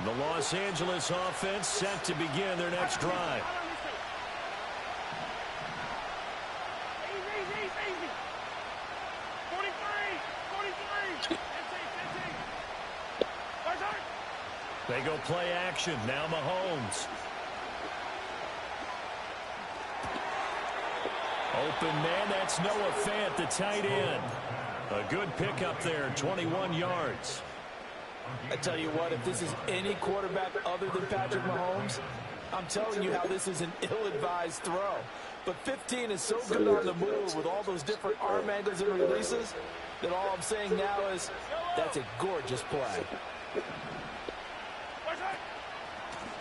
The Los Angeles offense set to begin their next drive. They go play action. Now Mahomes. Open man, that's Noah Fant, the tight end. A good pickup there, 21 yards. I tell you what, if this is any quarterback other than Patrick Mahomes, I'm telling you how this is an ill-advised throw. But 15 is so good on the move with all those different arm angles and releases that all I'm saying now is that's a gorgeous play.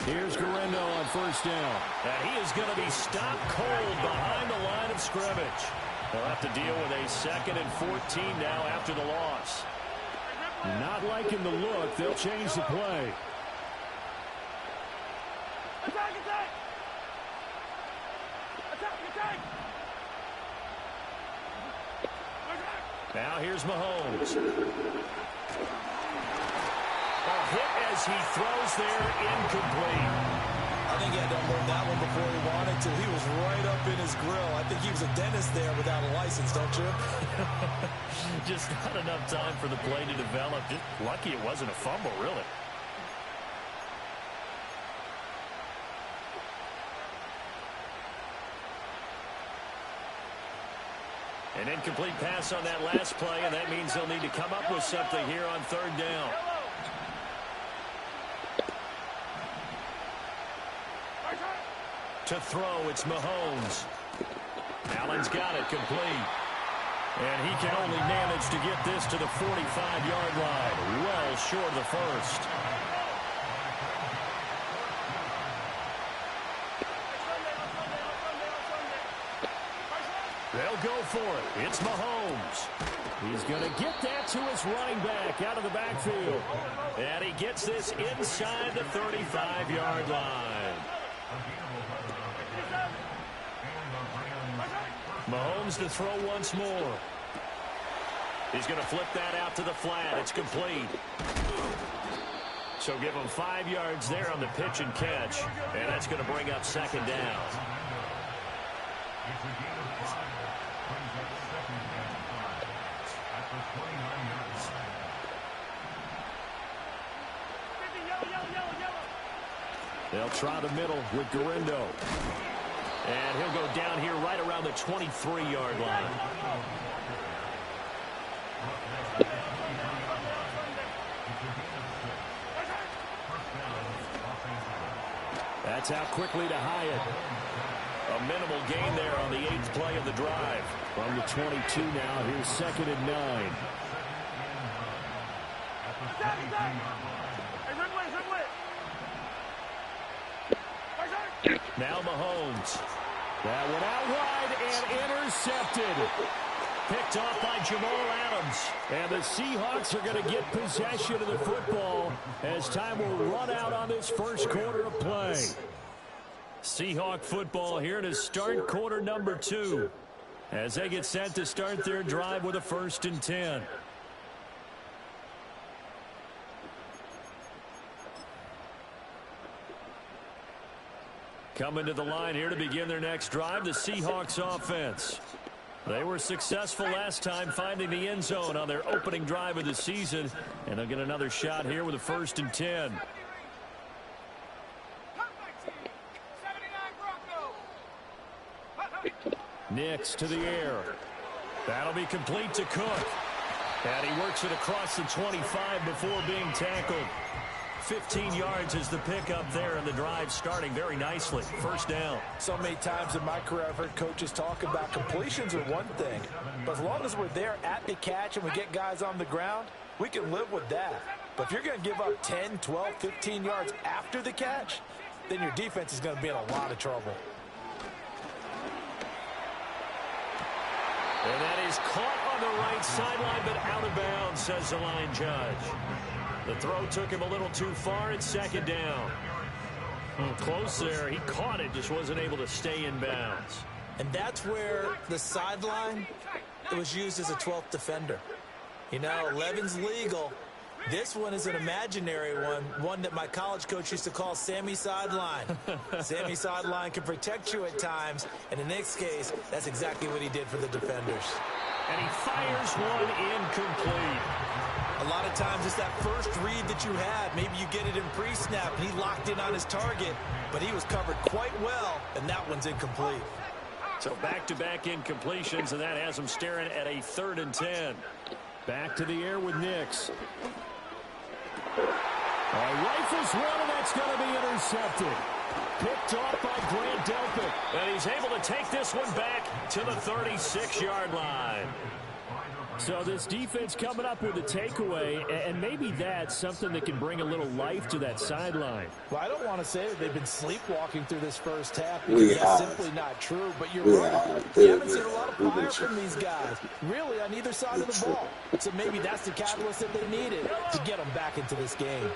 Here's Guerrero on first down. And he is going to be stopped cold behind the line of scrimmage. They'll have to deal with a 2nd and 14 now after the loss. Not liking the look. They'll change the play. Attack, attack! Attack, attack! Now here's Mahomes. A hit as he throws there, incomplete. I think he had to unload that one before he wanted to. He was right up in his grill. I think he was a dentist there without a license, don't you? Just not enough time for the play to develop. Just lucky it wasn't a fumble, really. An incomplete pass on that last play, and that means they'll need to come up with something here on third down. To throw, it's Mahomes. Allen's got it complete. And he can only manage to get this to the 45-yard line. Well short of the first. They'll go for it. It's Mahomes. He's going to get that to his running back out of the backfield. And he gets this inside the 35-yard line. Mahomes to throw once more. He's going to flip that out to the flat. It's complete. So give him 5 yards there on the pitch and catch. And that's going to bring up second down. They'll try the middle with Guerrero. And he'll go down here right around the 23-yard line. That's out quickly to Hyatt. A minimal gain there on the 8th play of the drive. From the 22 now, here's 2nd and 9. Now Mahomes. That one out wide and intercepted. Picked off by Jamal Adams. And the Seahawks are going to get possession of the football as time will run out on this first quarter of play. Seahawk football here to start quarter number 2 as they get set to start their drive with a 1st and 10. Coming to the line here to begin their next drive, the Seahawks offense. They were successful last time finding the end zone on their opening drive of the season, and they'll get another shot here with a 1st and 10. Nix to the air. That'll be complete to Cook. And he works it across the 25 before being tackled. 15 yards is the pickup there, and the drive starting very nicely. 1st down. So many times in my career I've heard coaches talk about completions are one thing, but as long as we're there at the catch and we get guys on the ground, we can live with that. But if you're going to give up 10, 12, 15 yards after the catch, then your defense is going to be in a lot of trouble. And that is caught on the right sideline, but out of bounds, says the line judge. The throw took him a little too far. It's 2nd down. Close there. He caught it, just wasn't able to stay in bounds. And that's where the sideline, it was used as a 12th defender. You know, 11's legal, This one is an imaginary one that my college coach used to call Sammy Sideline. Sammy Sideline can protect you at times, and in this case, that's exactly what he did for the defenders. And he fires one incomplete. A lot of times it's that first read that you had. Maybe you get it in pre-snap, and he locked in on his target, but he was covered quite well, and that one's incomplete. So back-to-back incompletions, and that has him staring at a 3rd and 10. Back to the air with Nix. Rifles one, and that's going to be intercepted. Picked off by Grant Delpit. And he's able to take this one back to the 36-yard line. So this defense coming up with a takeaway, and maybe that's something that can bring a little life to that sideline. Well, I don't want to say that they've been sleepwalking through this first half because that's simply not true, but you're right. You haven't seen a lot of fire from these guys, really, on either side of the ball. So maybe that's the catalyst that they needed to get them back into this game.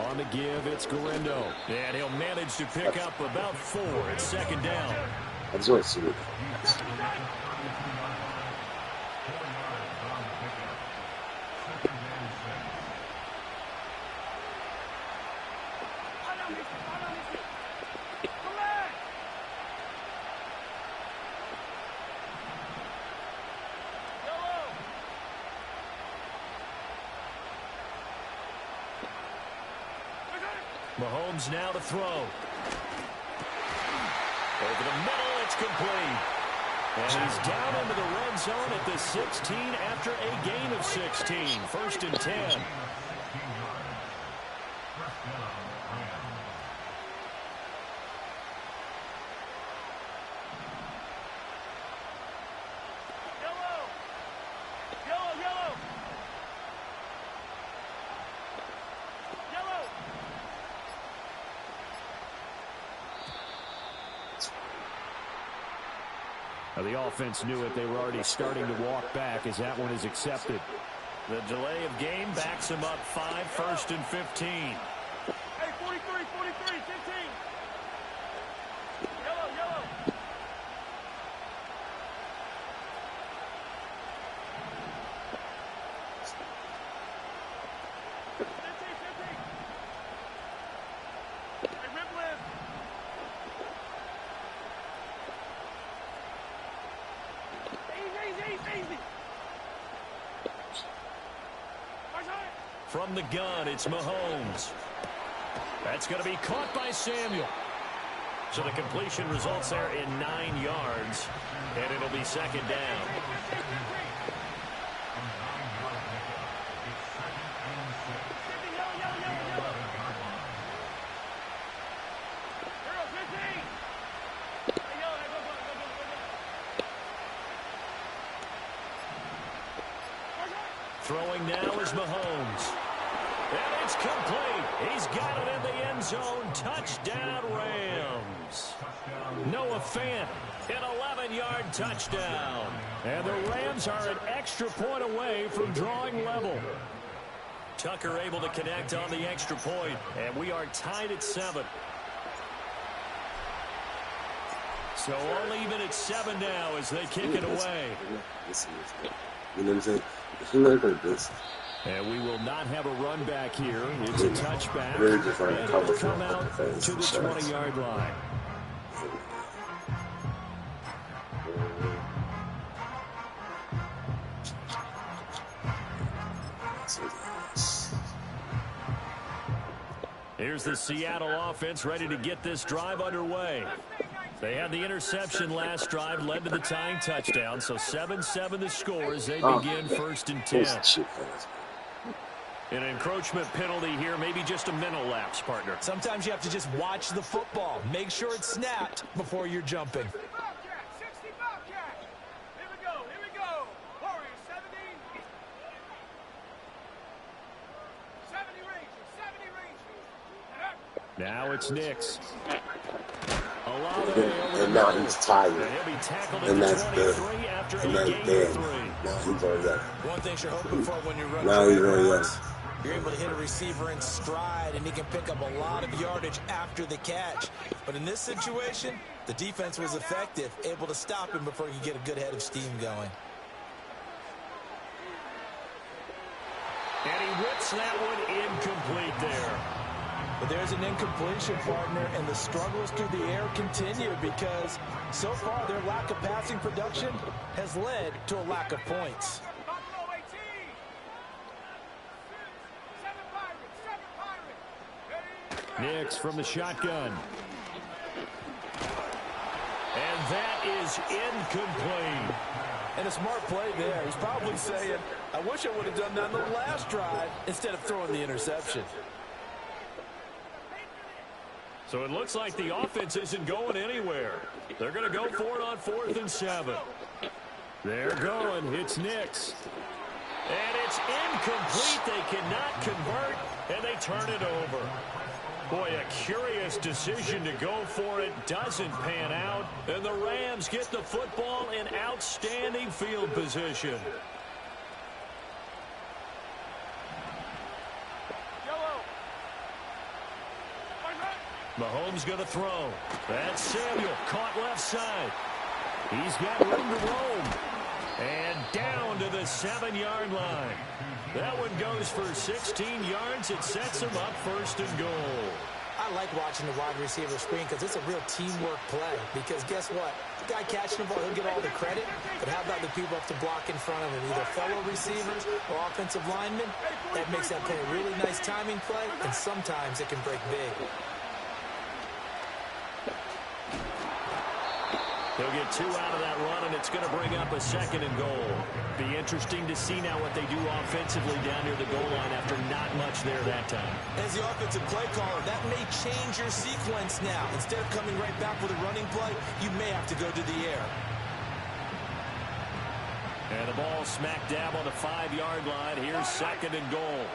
On the give, it's Guerendo. And he'll manage to pick up about 4 at 2nd down. I just want to see it. Mahomes now to throw. Over the middle, it's complete. And he's down into the red zone at the 16 after a gain of 16. 1st and 10. Now the offense knew it. They were already starting to walk back as that one is accepted. The delay of game backs him up 5, 1st and 15. Hey, 43, 15. Yellow. 15. Hey, rip lift. Easy. From the gun, it's Mahomes. That's going to be caught by Samuel. So the completion results there in 9 yards, and it'll be 2nd down. Throwing now is Mahomes. And it's complete. He's got it in the end zone. Touchdown, Rams. Noah Fant, an 11-yard touchdown. And the Rams are an extra point away from drawing level. Tucker able to connect on the extra point, and we are tied at 7. So all even at 7 now as they kick it away. You know what I'm saying? If you look like this, and we will not have a run back here. It's a touchback. really just And like it'll come out to the 20-yard line. Here's the Seattle offense ready to get this drive underway. They had the interception last drive, led to the tying touchdown. So 7-7 the score as they begin 1st and 10. An encroachment penalty here, maybe just a mental lapse, partner. Sometimes you have to just watch the football. Make sure it's snapped before you're jumping. Bobcat, 60 Bobcat. Here we go. Warriors, 70. 70 Rangers. Now it's Nix. A And now he's tired. And that's good. And that's dead. Now he's on that. One thing you're hoping for when you run Now he's on that. you're able to hit a receiver in stride, and he can pick up a lot of yardage after the catch. But in this situation, the defense was effective, able to stop him before he could get a good head of steam going. And he whips that one incomplete there. But there's an incompletion, partner, and the struggles through the air continue because so far their lack of passing production has led to a lack of points. Buffalo 18. 7 Pirates. Nix from the shotgun. And that is incomplete. And a smart play there. He's probably saying, I wish I would have done that on the last drive instead of throwing the interception. So it looks like the offense isn't going anywhere. They're going to go for it on 4th and 7. They're going. It's Nix. And it's incomplete. They cannot convert, and they turn it over. Boy, a curious decision to go for it. Doesn't pan out. And the Rams get the football in outstanding field position. Mahomes going to throw. That's Samuel, caught left side. He's got room to roam. And down to the 7-yard line. That one goes for 16 yards. It sets him up 1st and goal. I like watching the wide receiver screen because it's a real teamwork play. Because guess what? The guy catching the ball, he'll get all the credit. But how about the people up to block in front of him? Either fellow receivers or offensive linemen. That makes that play a really nice timing play. And sometimes it can break big. They'll get 2 out of that run, and it's going to bring up a 2nd and goal. Be interesting to see now what they do offensively down near the goal line after not much there that time. As the offensive play caller, that may change your sequence now. Instead of coming right back with a running play, you may have to go to the air. And the ball smack dab on the 5-yard line. Here's 2nd and goal.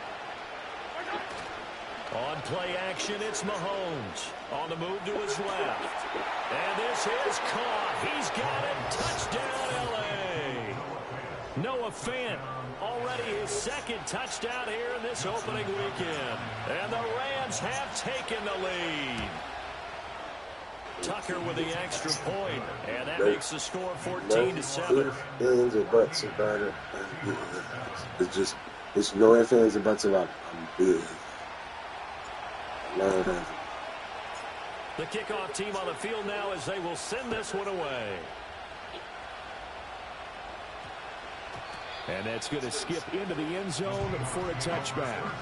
On play action, it's Mahomes. On the move to his left. And this is caught. He's got it. Touchdown, L.A. Noah Fant, already his 2nd touchdown here in this opening weekend. And the Rams have taken the lead. Tucker with the extra point. And that makes the score 14-7. Feelings or buts about it. It's just, it's no feelings or buts about it. I'm good. The kickoff team on the field now as they will send this one away. And that's going to skip into the end zone for a touchback.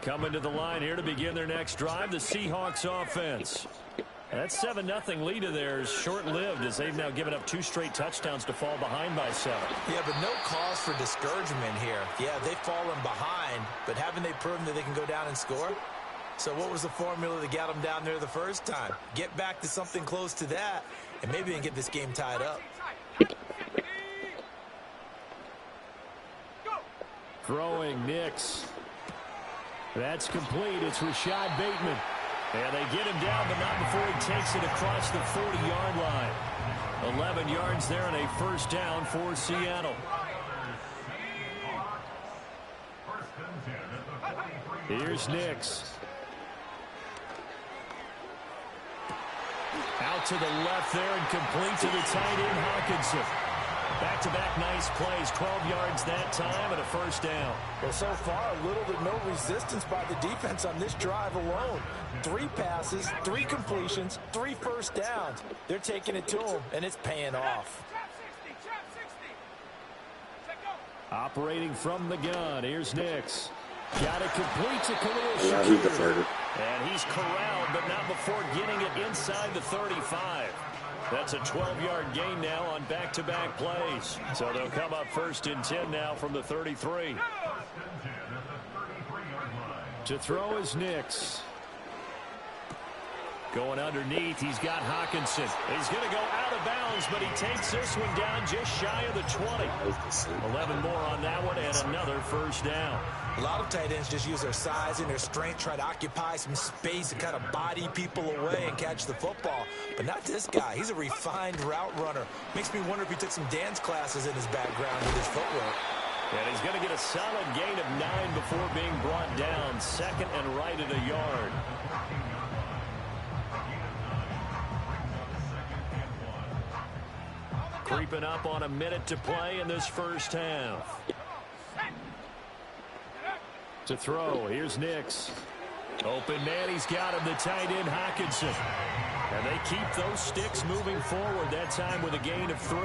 Coming to the line here to begin their next drive, the Seahawks offense. That 7-0 lead of theirs short-lived as they've now given up 2 straight touchdowns to fall behind by 7. Yeah, but no cause for discouragement here. Yeah, they've fallen behind, but haven't they proven that they can go down and score? So what was the formula that got them down there the first time? Get back to something close to that, and maybe they can get this game tied up. Throwing Nix. That's complete. It's Rashad Bateman. And they get him down, but not before he takes it across the 40-yard line. 11 yards there and a 1st down for Seattle. Here's Nix. Out to the left there and complete to the tight end, Hawkinson. Back-to-back nice plays, 12 yards that time and a 1st down. Well, so far, little to no resistance by the defense on this drive alone. 3 passes, 3 completions, 3 1st downs. They're taking it to them, and it's paying off. Operating from the gun, here's Nix. Got it complete to Khalil Yeah, Shakir. he deferred it. And he's corralled, but not before getting it inside the 35. That's a 12-yard gain now on back-to-back plays. So they'll come up 1st and 10 now from the 33. To throw is Nix. Going underneath, he's got Hockenson. He's going to go out of bounds, but he takes this one down just shy of the 20. 11 more on that one and another first down. A lot of tight ends just use their size and their strength, try to occupy some space and kind of body people away and catch the football. But not this guy. He's a refined route runner. Makes me wonder if he took some dance classes in his background with his footwork. And he's going to get a solid gain of 9 before being brought down. Second and right at a yard. Creeping up on a minute to play in this first half. To throw, here's Nix. Open man, he's got him, the tight end Hockenson. And they keep those sticks moving forward, that time with a gain of 3.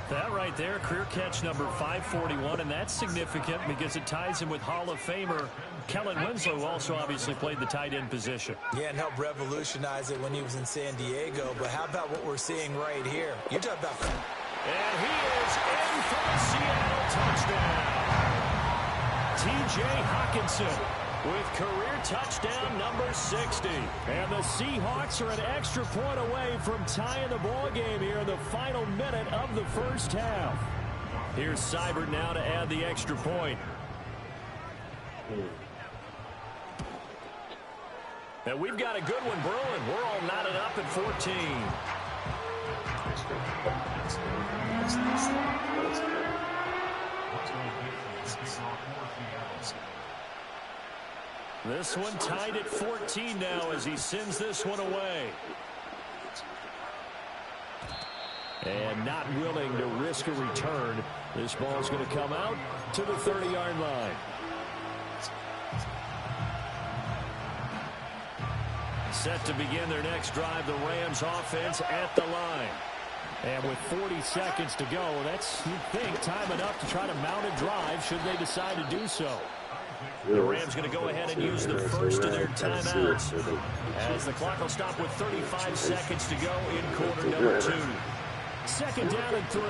That right there, career catch number 541, and that's significant because it ties him with Hall of Famer Kellen Winslow, who also obviously played the tight end position. Yeah, and helped revolutionize it when he was in San Diego. But how about what we're seeing right here? You're talking about... And he is in for the Seattle touchdown. T.J. Hockenson with career touchdown number 60. And the Seahawks are an extra point away from tying the ball game here in the final minute of the first half. Here's Seibert now to add the extra point. And we've got a good one brewing. We're all knotted up at 14. This one tied at 14 now as he sends this one away. And not willing to risk a return. This ball's going to come out to the 30-yard line. Set to begin their next drive, the Rams offense at the line. And with 40 seconds to go, that's, you'd think, time enough to try to mount a drive should they decide to do so. The Rams going to go ahead and use the first of their timeouts as the clock will stop with 35 seconds to go in quarter number 2. Second down and 3.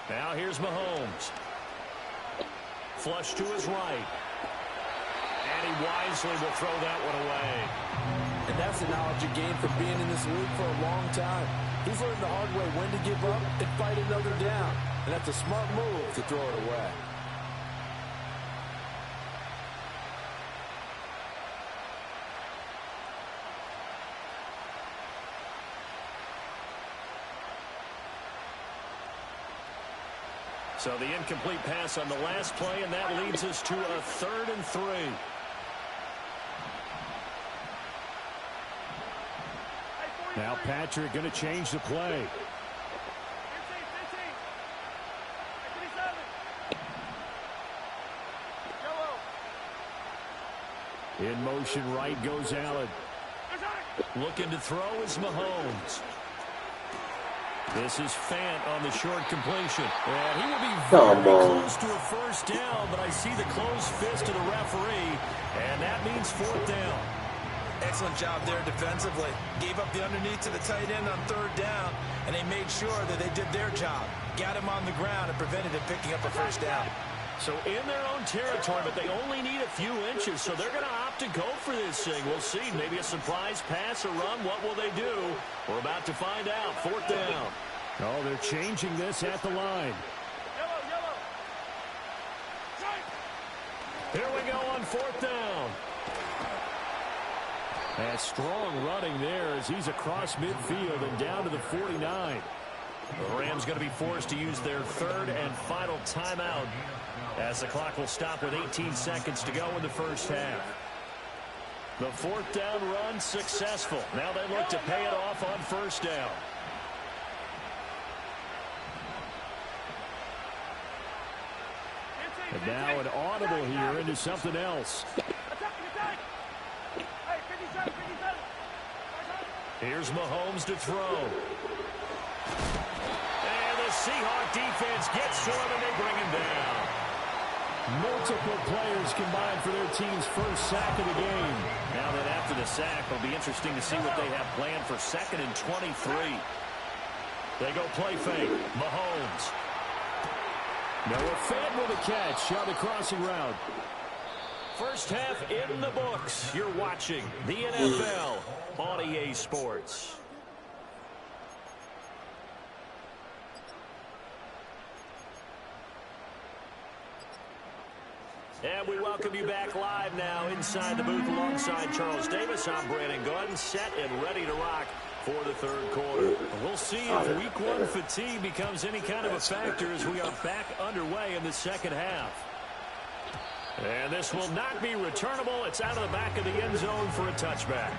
Now here's Mahomes. Flush to his right. And he wisely will throw that one away. And that's the knowledge you gain from being in this league for a long time. He's learned the hard way when to give up and fight another down. And that's a smart move to throw it away. So the incomplete pass on the last play, and that leads us to a 3rd and 3. Now Patrick going to change the play. In motion right goes Allen. Looking to throw is Mahomes. This is Fant on the short completion. And he will be very close to a first down, but I see the closed fist of the referee, and that means 4th down. Excellent job there defensively. Gave up the underneath to the tight end on 3rd down, and they made sure that they did their job. Got him on the ground and prevented him picking up a first down. So in their own territory, but they only need a few inches, so they're going to opt to go for this thing. We'll see. Maybe a surprise pass or run. What will they do? We're about to find out. 4th down. Oh, they're changing this at the line. Here we go on 4th down. And strong running there as he's across midfield and down to the 49. The Rams going to be forced to use their 3rd and final timeout as the clock will stop with 18 seconds to go in the first half. The 4th down run successful. Now they look to pay it off on 1st down. And now an audible here into something else. Here's Mahomes to throw. And the Seahawks defense gets to him, and they bring him down. Multiple players combined for their team's first sack of the game. Now that after the sack, it'll be interesting to see what they have planned for 2nd and 23. They go play fake. Mahomes. Noah Fant with a catch on the crossing route. First half in the books. You're watching the NFL on EA Sports. And we welcome you back live now inside the booth alongside Charles Davis. I'm Brandon Gunn, set and ready to rock for the third quarter. We'll see if week one fatigue becomes any kind of a factor as we are back underway in the second half. And this will not be returnable. It's out of the back of the end zone for a touchback.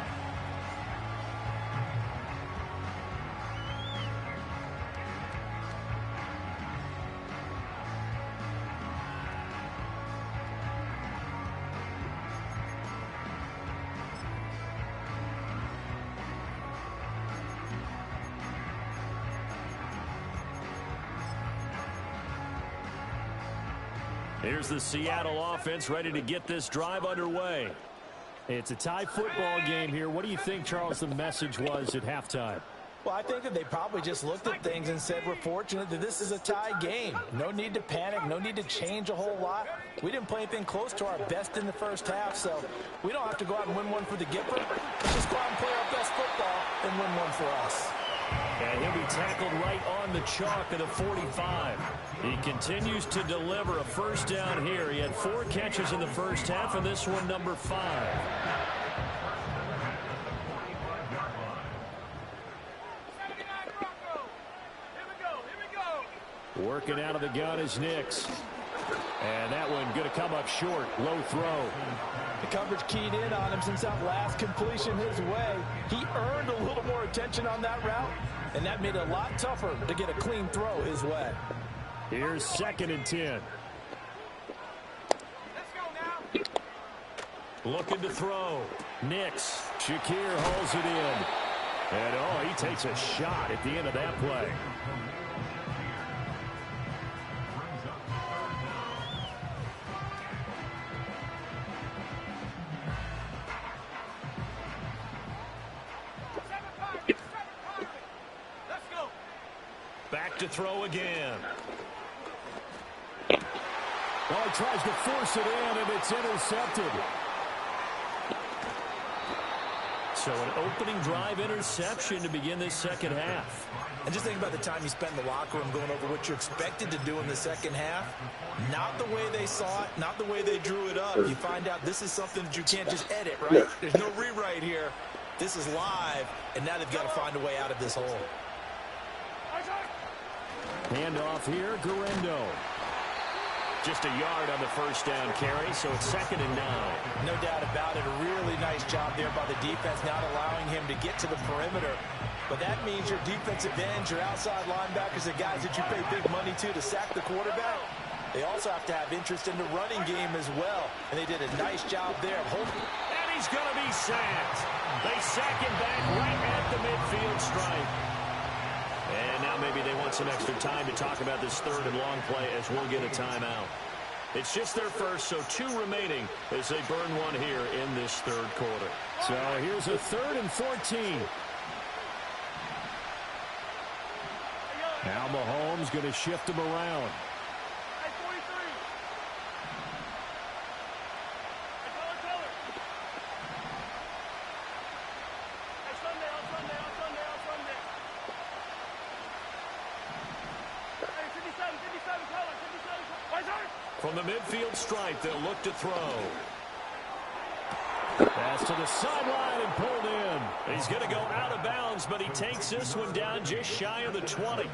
Here's the Seattle offense ready to get this drive underway. It's a tie football game here. What do you think, Charles, the message was at halftime? Well, I think that they probably just looked at things and said, we're fortunate that this is a tie game. No need to panic. No need to change a whole lot. We didn't play anything close to our best in the first half, so we don't have to go out and win one for the Gipper. Let's just go out and play our best football and win one for us. And he'll be tackled right on the chalk at a 45. He continues to deliver a first down here. He had 4 catches in the first half, and this one number 5. Working out of the gun is Nix. And that one going to come up short. Low throw. The coverage keyed in on him since that last completion his way. He earned a little more attention on that route, and that made it a lot tougher to get a clean throw his way. Here's 2nd and 10. Let's go now. Looking to throw. Nix. Shakir holds it in. And, he takes a shot at the end of that play. Back to throw again. Well, he tries to force it in, and it's intercepted. So an opening drive interception to begin this second half. And just think about the time you spent in the locker room going over what you expected to do in the second half. Not the way they saw it, not the way they drew it up. You find out this is something that you can't just edit, right? There's no rewrite here. This is live, and now they've got to find a way out of this hole. Handoff here, Guerendo. Just a yard on the first down carry, so it's 2nd and 9. No doubt about it. A really nice job there by the defense, not allowing him to get to the perimeter. But that means your defensive ends, your outside linebackers, the guys that you pay big money to sack the quarterback, they also have to have interest in the running game as well. And they did a nice job there. And he's going to be sacked. They sack him back right at the midfield stripe. And now maybe they want some extra time to talk about this 3rd and long play as we'll get a timeout. It's just their first, so 2 remaining as they burn one here in this 3rd quarter. So here's a 3rd and 14. Now Mahomes going to shift him around. From the midfield stripe, they'll look to throw. Pass to the sideline and pulled in. He's going to go out of bounds, but he takes this one down just shy of the 20.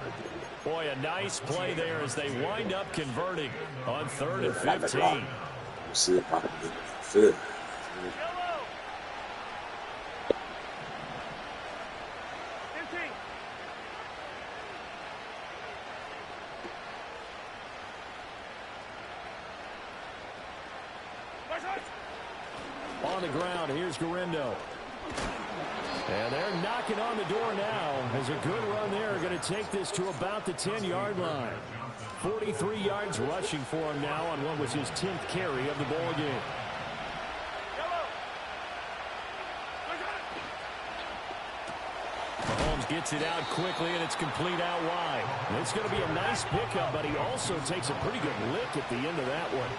Boy, a nice play there as they wind up converting on 3rd and 15. On the ground, here's Guerendo. And they're knocking on the door now as a good run there. Going to take this to about the 10-yard line. 43 yards rushing for him now on what was his 10th carry of the ball game. Mahomes gets it out quickly, and it's complete out wide. And it's going to be a nice pickup, but he also takes a pretty good lick at the end of that one.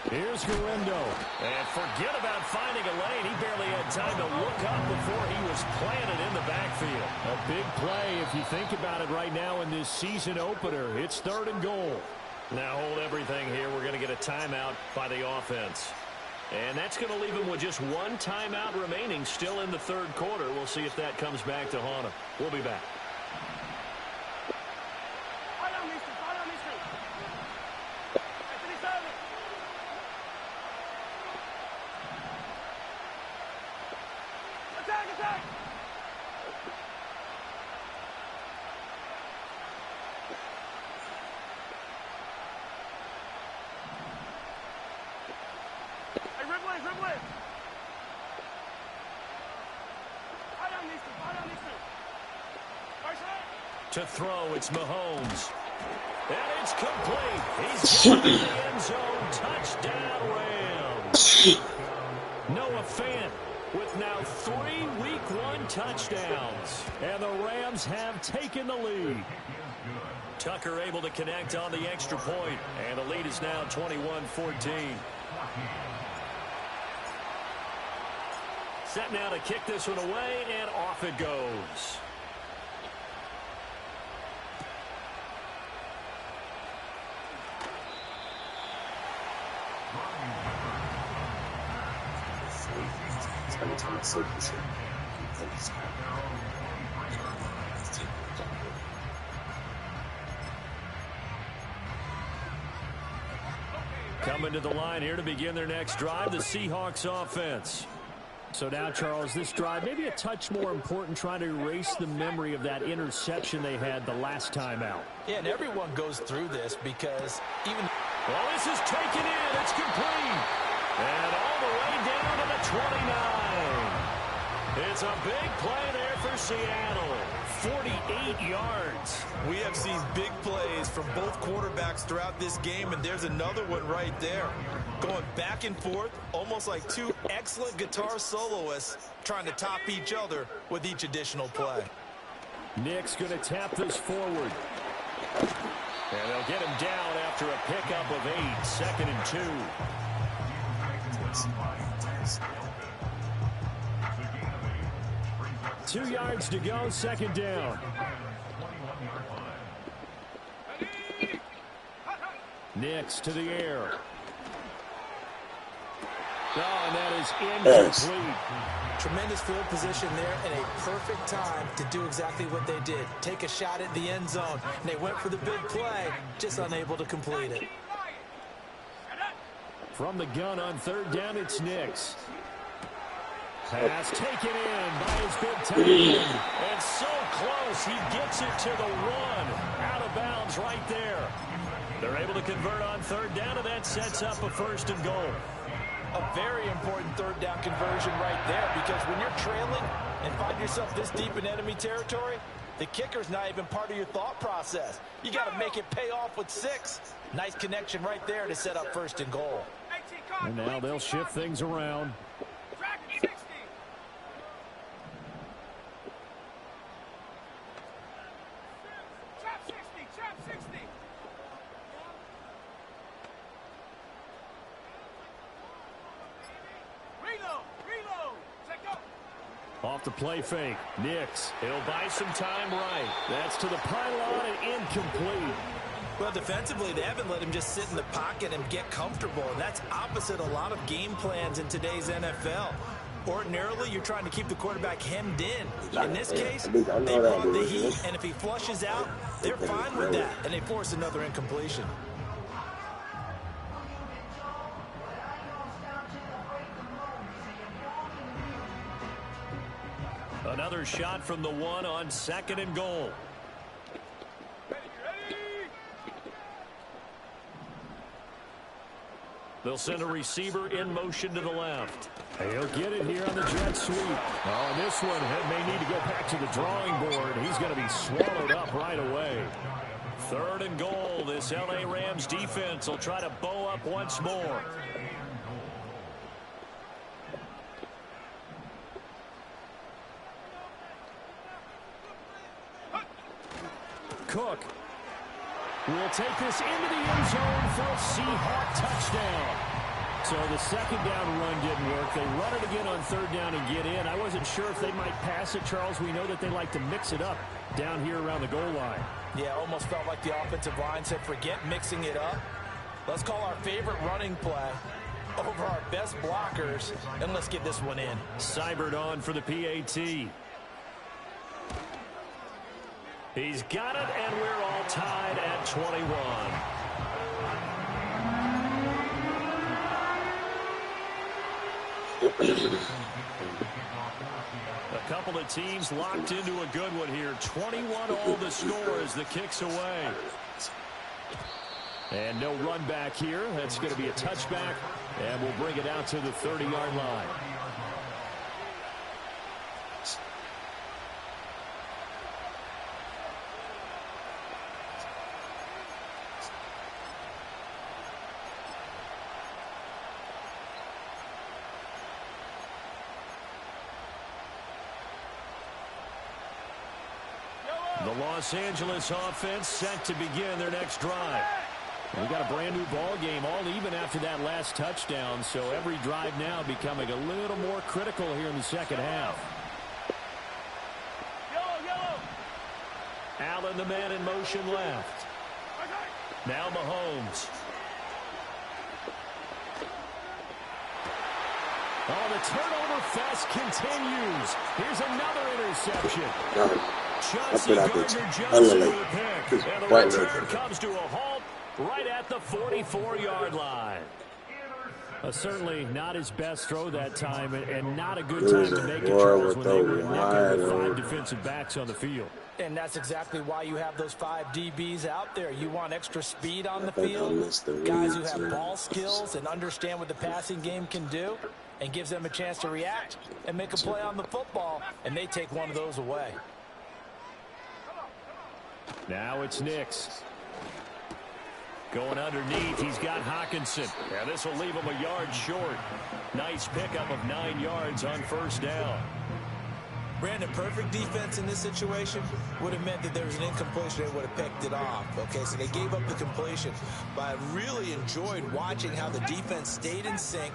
Here's Guerrero. And forget about finding a lane. He barely had time to look up before he was planted in the backfield. A big play if you think about it right now in this season opener. It's 3rd and goal. Now hold everything here. We're going to get a timeout by the offense. And that's going to leave him with just one timeout remaining still in the 3rd quarter. We'll see if that comes back to haunt him. We'll be back. To throw, it's Mahomes. And it's complete. He's got the end zone. Touchdown, Rams. Noah Fant with now 3 Week 1 touchdowns. And the Rams have taken the lead. Tucker able to connect on the extra point. And the lead is now 21-14. Set now to kick this one away, and off it goes. Coming to the line here to begin their next drive, the Seahawks offense. So now, Charles, this drive maybe a touch more important, trying to erase the memory of that interception they had the last time out. Yeah, and everyone goes through this because even... Well, this is taken in. It's complete. And all the way down to the 29. It's a big play there for Seattle. 48 yards. We have seen big plays from both quarterbacks throughout this game, and there's another one right there. Going back and forth, almost like two excellent guitar soloists trying to top each other with each additional play. Nick's going to tap this forward. And they'll get him down after a pickup of 8, 2nd and 2. 2 yards to go, 2nd down. Nick's to the air. Oh, and that is incomplete. Tremendous field position there and a perfect time to do exactly what they did. Take a shot at the end zone. And they went for the big play, just unable to complete it. From the gun on 3rd down, it's Nick's. Pass taken in by his big tight end. And so close, he gets it to the 1. Out of bounds right there. They're able to convert on 3rd down, and that sets up a 1st and goal. A very important 3rd down conversion right there, because when you're trailing and find yourself this deep in enemy territory, the kicker's not even part of your thought process. You got to make it pay off with 6. Nice connection right there to set up 1st and goal. And now they'll shift things around. Off the play fake. Nick's. He'll buy some time right. That's to the pylon and incomplete. Well, defensively, they haven't let him just sit in the pocket and get comfortable. And that's opposite a lot of game plans in today's NFL. Ordinarily, you're trying to keep the quarterback hemmed in. In this case, they brought the heat, and if he flushes out, they're fine with that, and they force another incompletion. Another shot from the one on 2nd and goal. They'll send a receiver in motion to the left. He'll get it here on the jet sweep. Oh, and this one may need to go back to the drawing board. He's going to be swallowed up right away. 3rd and goal. This L.A. Rams defense will try to bow up once more. Cook will take this into the end zone for a Seahawk touchdown. So the 2nd down run didn't work. They run it again on 3rd down and get in. I wasn't sure if they might pass it, Charles. We know that they like to mix it up down here around the goal line. Yeah, almost felt like the offensive line said, forget mixing it up. Let's call our favorite running play over our best blockers, and let's get this one in. Seibert on for the PAT. He's got it, and we're all tied at 21. A couple of teams locked into a good one here. 21 all the score as the kick's away. And no run back here. That's going to be a touchback, and we'll bring it out to the 30-yard line. The Los Angeles offense set to begin their next drive. We got a brand new ball game, all even after that last touchdown, so every drive now becoming a little more critical here in the 2nd half. Allen, the man in motion left. Now Mahomes. Oh, the turnover fest continues. Here's another interception. Chauncey Gardner-Johnson with a pick. And the return comes to a halt right at the 44-yard line. Certainly not his best throw that time, and not a good time to make it, Charles, when they were naked with 5 defensive backs on the field. And that's exactly why you have those 5 DBs out there. You want extra speed on the field, guys who have ball skills and understand what the passing game can do, and gives them a chance to react and make a play on the football, and they take one of those away. Now it's Nix. Going underneath, he's got Hockenson. Yeah, this will leave him a yard short. Nice pickup of 9 yards on 1st down. Brandon, perfect defense in this situation would have meant that there was an incompletion. They would have picked it off. Okay, so they gave up the completion. But I really enjoyed watching how the defense stayed in sync,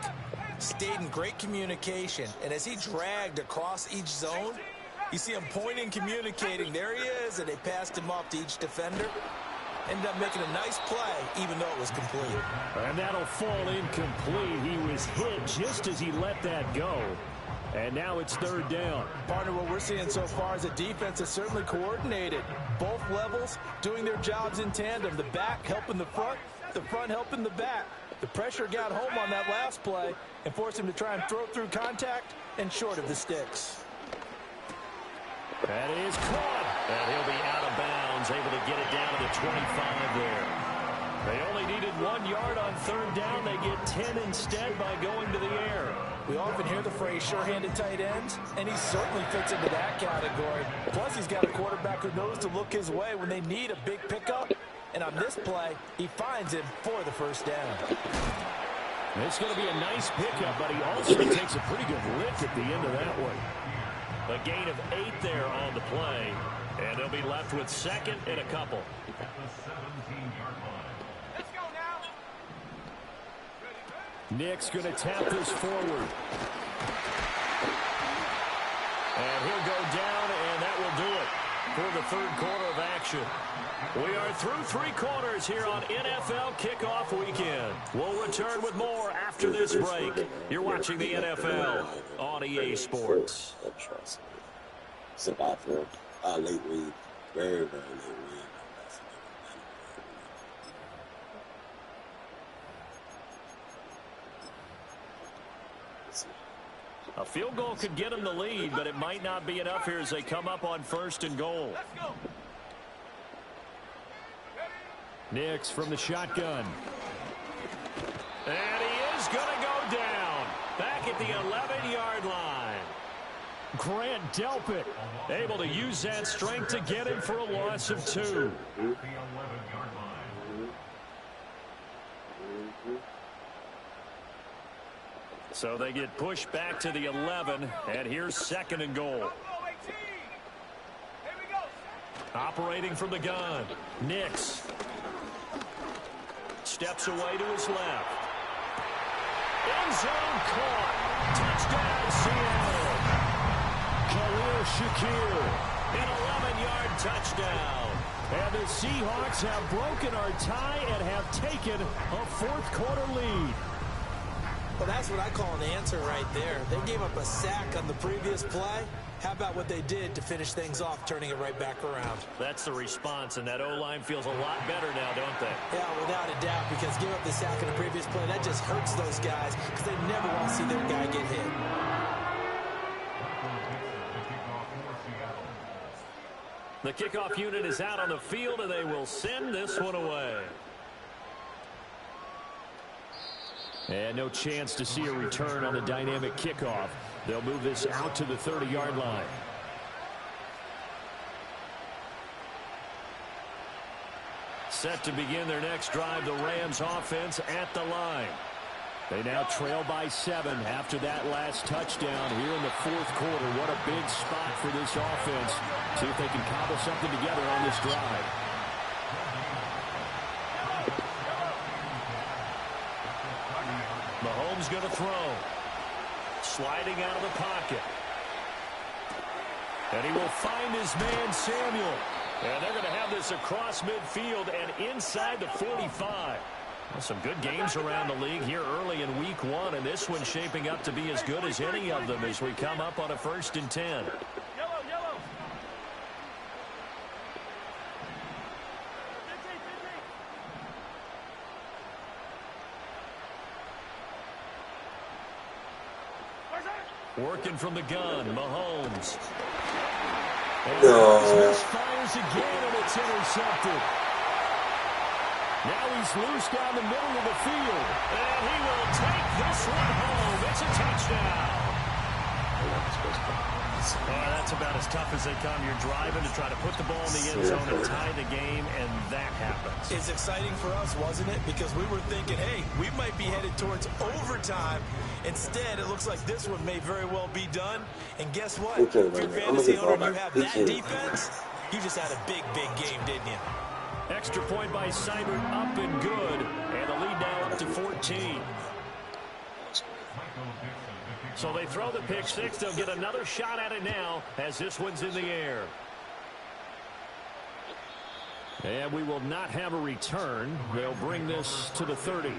stayed in great communication. And as he dragged across each zone, you see him pointing, communicating. There he is, and they passed him off to each defender. Ended up making a nice play, even though it was complete. And that'll fall incomplete. He was hit just as he let that go. And now it's 3rd down. Partner, what we're seeing so far is a defense that's certainly coordinated. Both levels doing their jobs in tandem. The back helping the front helping the back. The pressure got home on that last play and forced him to try and throw through contact and short of the sticks. That is caught. And he'll be out of bounds, able to get it down to the 25 there. They only needed 1 yard on 3rd down. They get 10 instead by going to the air. We often hear the phrase sure-handed tight ends, and he certainly fits into that category. Plus, he's got a quarterback who knows to look his way when they need a big pickup. And on this play, he finds him for the 1st down. It's going to be a nice pickup, but he also takes a pretty good lick at the end of that one. A gain of 8 there on the play, and they'll be left with 2nd and a couple. Let's go now. Nick's going to tap this forward. And he'll go down, and that will do it for the 3rd quarter of action. We are through 3 quarters here on NFL Kickoff Weekend. We'll return with more after this break. You're watching the NFL on EA Sports. It's about for late read. Very, very late read. A field goal could get them the lead, but it might not be enough here as they come up on 1st and goal. Nix from the shotgun. And he is going to go down. Back at the 11-yard line. Grant Delpit able to use that strength to get him for a loss of 2. So they get pushed back to the 11, and here's 2nd and goal. Operating from the gun, Nix. Steps away to his left. End zone caught. Touchdown, Seattle. Khalil Shakir, an 11-yard touchdown. And the Seahawks have broken our tie and have taken a 4th quarter lead. Well, that's what I call an answer right there. They gave up a sack on the previous play. How about what they did to finish things off, turning it right back around? That's the response, and that O-line feels a lot better now, don't they? Yeah, without a doubt, because give up the sack on the previous play, that just hurts those guys because they never want to see their guy get hit. The kickoff unit is out on the field, and they will send this one away. And no chance to see a return on the dynamic kickoff. They'll move this out to the 30-yard line. Set to begin their next drive, the Rams offense at the line. They now trail by 7 after that last touchdown here in the 4th quarter. What a big spot for this offense. See if they can cobble something together on this drive. Mahomes going to throw. Sliding out of the pocket. And he will find his man Samuel. And they're going to have this across midfield and inside the 45. Well, some good games around the league here early in week 1, and this one's shaping up to be as good as any of them as we come up on a 1st and 10. Yellow. Working from the gun, Mahomes. No. Misfires again, and it's intercepted. Now he's loose down the middle of the field. And he will take this one home. It's a touchdown. That's about as tough as they come. You're driving to try to put the ball in the end zone and tie the game, and that happens. It's exciting for us, wasn't it? Because we were thinking, hey, we might be headed towards overtime. Instead, it looks like this one may very well be done. And guess what? If you're a fantasy owner and you have that defense, you just had a big, big game, didn't you? Extra point by Seibert, up and good. And the lead now up to 14. So they throw the pick six. They'll get another shot at it now as this one's in the air. And we will not have a return. They'll bring this to the 30.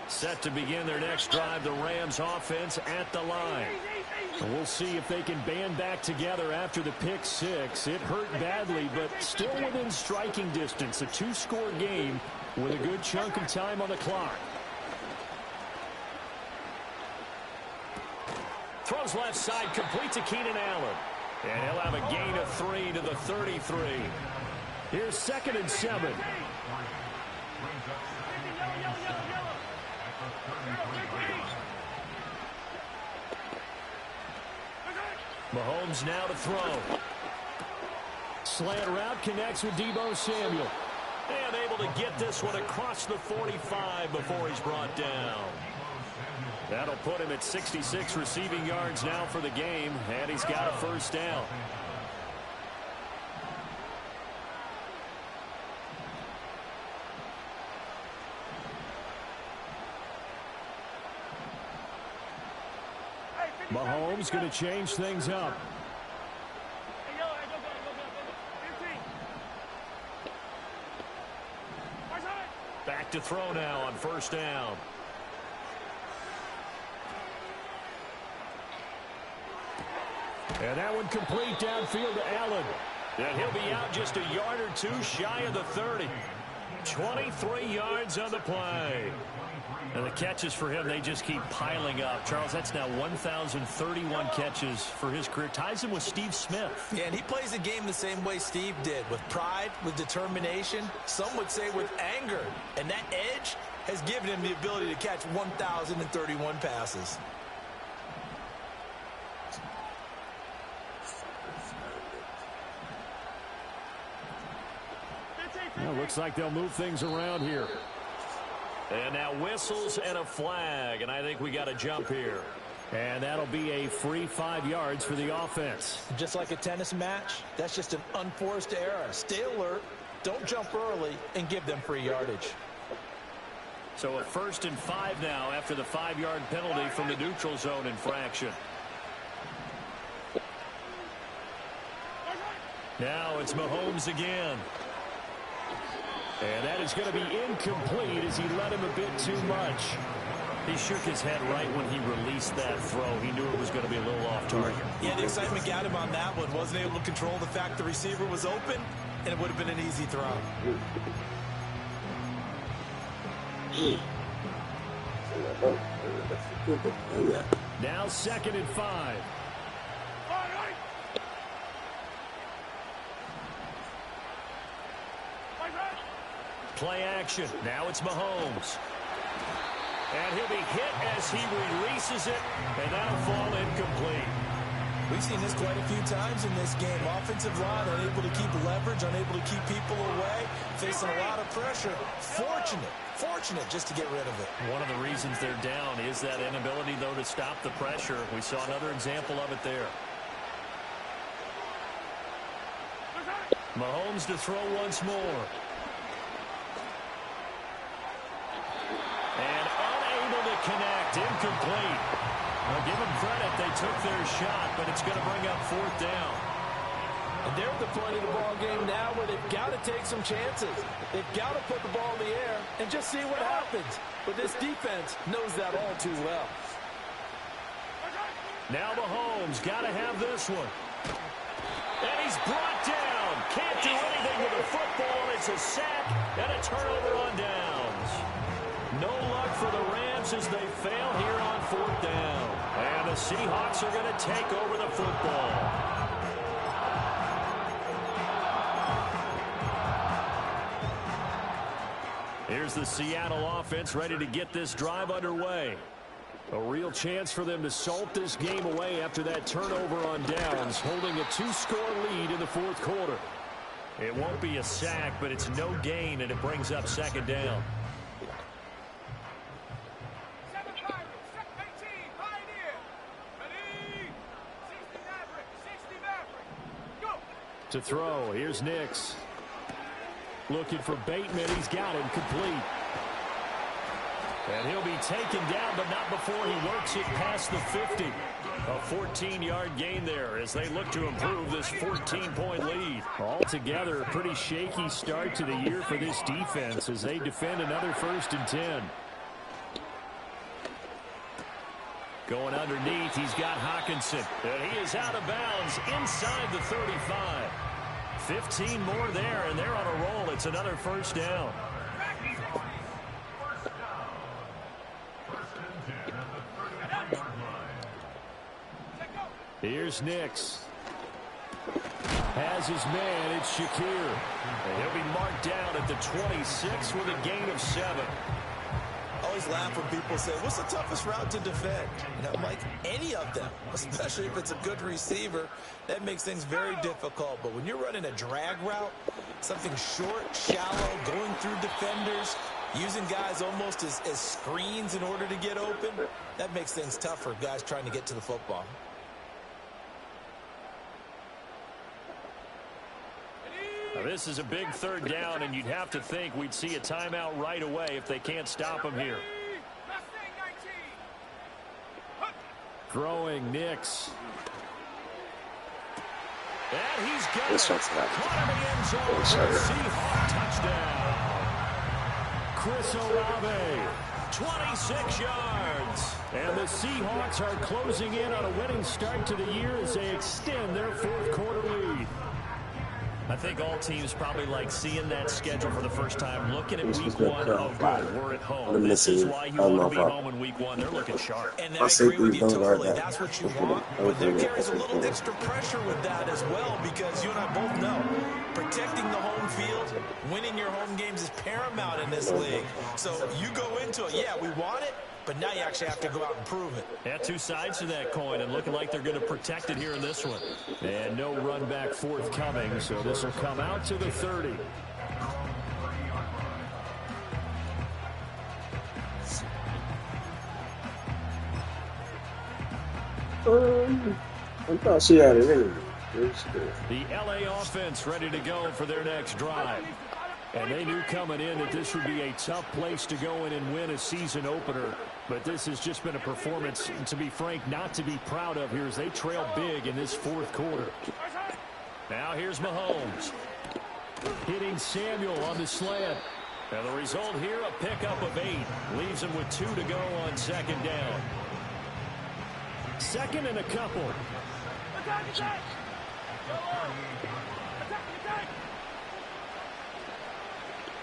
Set to begin their next drive, the Rams offense at the line. And we'll see if they can band back together after the pick six. It hurt badly, but still within striking distance. A two-score game with a good chunk of time on the clock. Throws left side, complete to Keenan Allen. And he'll have a gain of 3 to the 33. Here's 2nd and 7. Mahomes now to throw. Slant route connects with Deebo Samuel. And able to get this one across the 45 before he's brought down. That'll put him at 66 receiving yards now for the game, and he's got a first down. Mahomes going to change things up. Back to throw now on first down. And that one complete downfield to Allen. And he'll be out just a yard or two shy of the 30. 23 yards on the play. And the catches for him, they just keep piling up. Charles, that's now 1,031 catches for his career. Ties him with Steve Smith. Yeah, and he plays the game the same way Steve did, with pride, with determination, some would say with anger. And that edge has given him the ability to catch 1,031 passes. Well, looks like they'll move things around here. And now whistles and a flag, and I think we got a jump here. And that'll be a free 5 yards for the offense. Just like a tennis match, that's just an unforced error. Stay alert, don't jump early, and give them free yardage. So a 1st and 5 now after the 5-yard penalty from the neutral zone infraction. Now it's Mahomes again. And that is going to be incomplete as he let him a bit too much. He shook his head right when he released that throw. He knew it was going to be a little off target. Yeah, the excitement got him on that one. Wasn't able to control the fact the receiver was open, and it would have been an easy throw. Now 2nd and 5. Play action. Now it's Mahomes. And he'll be hit as he releases it, and that'll fall incomplete. We've seen this quite a few times in this game. Offensive line unable to keep leverage, unable to keep people away, facing a lot of pressure. Fortunate just to get rid of it. One of the reasons they're down is that inability, though, to stop the pressure. We saw another example of it there. Mahomes to throw once more. And unable to connect. Incomplete. Well, give them credit. They took their shot, but it's going to bring up 4th down. And they're at the point of the ball game now where they've got to take some chances. They've got to put the ball in the air and just see what happens. But this defense knows that all too well. Now Mahomes got to have this one. And he's brought down. Can't do anything with the football. It's a sack and a turnover on downs. No luck for the Rams as they fail here on 4th down. And the Seahawks are going to take over the football. Here's the Seattle offense ready to get this drive underway. A real chance for them to salt this game away after that turnover on downs, holding a 2-score lead in the 4th quarter. It won't be a sack, but it's no gain, and it brings up 2nd down. To throw, here's Nix. Looking for Bateman, he's got him complete. And he'll be taken down, but not before he works it past the 50. A 14-yard gain there as they look to improve this 14-point lead. Altogether, a pretty shaky start to the year for this defense as they defend another 1st and 10. Going underneath, he's got Hockenson. And he is out of bounds inside the 35. 15 more there, and they're on a roll. It's another 1st down. Here's Nix. Has his man, it's Shakir. And he'll be marked down at the 26 with a gain of 7. I always laugh when people say, what's the toughest route to defend? You know, Mike, any of them, especially if it's a good receiver, that makes things very difficult. But when you're running a drag route, something short, shallow, going through defenders, using guys almost as screens in order to get open, that makes things tough for guys trying to get to the football. Now, this is a big 3rd down, and you'd have to think we'd see a timeout right away if they can't stop him here. Throwing Nix. And he's got it. Caught him in the end zone for a Seahawk touchdown. Chris Olave, 26 yards. points. And the Seahawks are closing in on a winning start to the year as they extend their fourth quarter lead. I think all teams probably like seeing that schedule for the first time, looking at week one. Oh, good, we're at home. This is why you want to be home in week one. They're looking sharp. And I agree with you totally. That's what you want. But there carries a little extra pressure with that as well, because you and I both know protecting the home field, winning your home games is paramount in this league. So you go into it, yeah, we want it, but now you actually have to go out and prove it. Yeah, two sides to that coin, and looking like they're going to protect it here in this one. And no run back forthcoming, so this will come out to the 30. I thought she had it anyway. The LA offense ready to go for their next drive. And they knew coming in that this would be a tough place to go in and win a season opener. But this has just been a performance, to be frank, not to be proud of here as they trail big in this fourth quarter. Now here's Mahomes. Hitting Samuel on the slant. And the result here, a pickup of 8. Leaves him with 2 to go on second down. Second and a couple. Attack, attack! Go on! Attack, attack!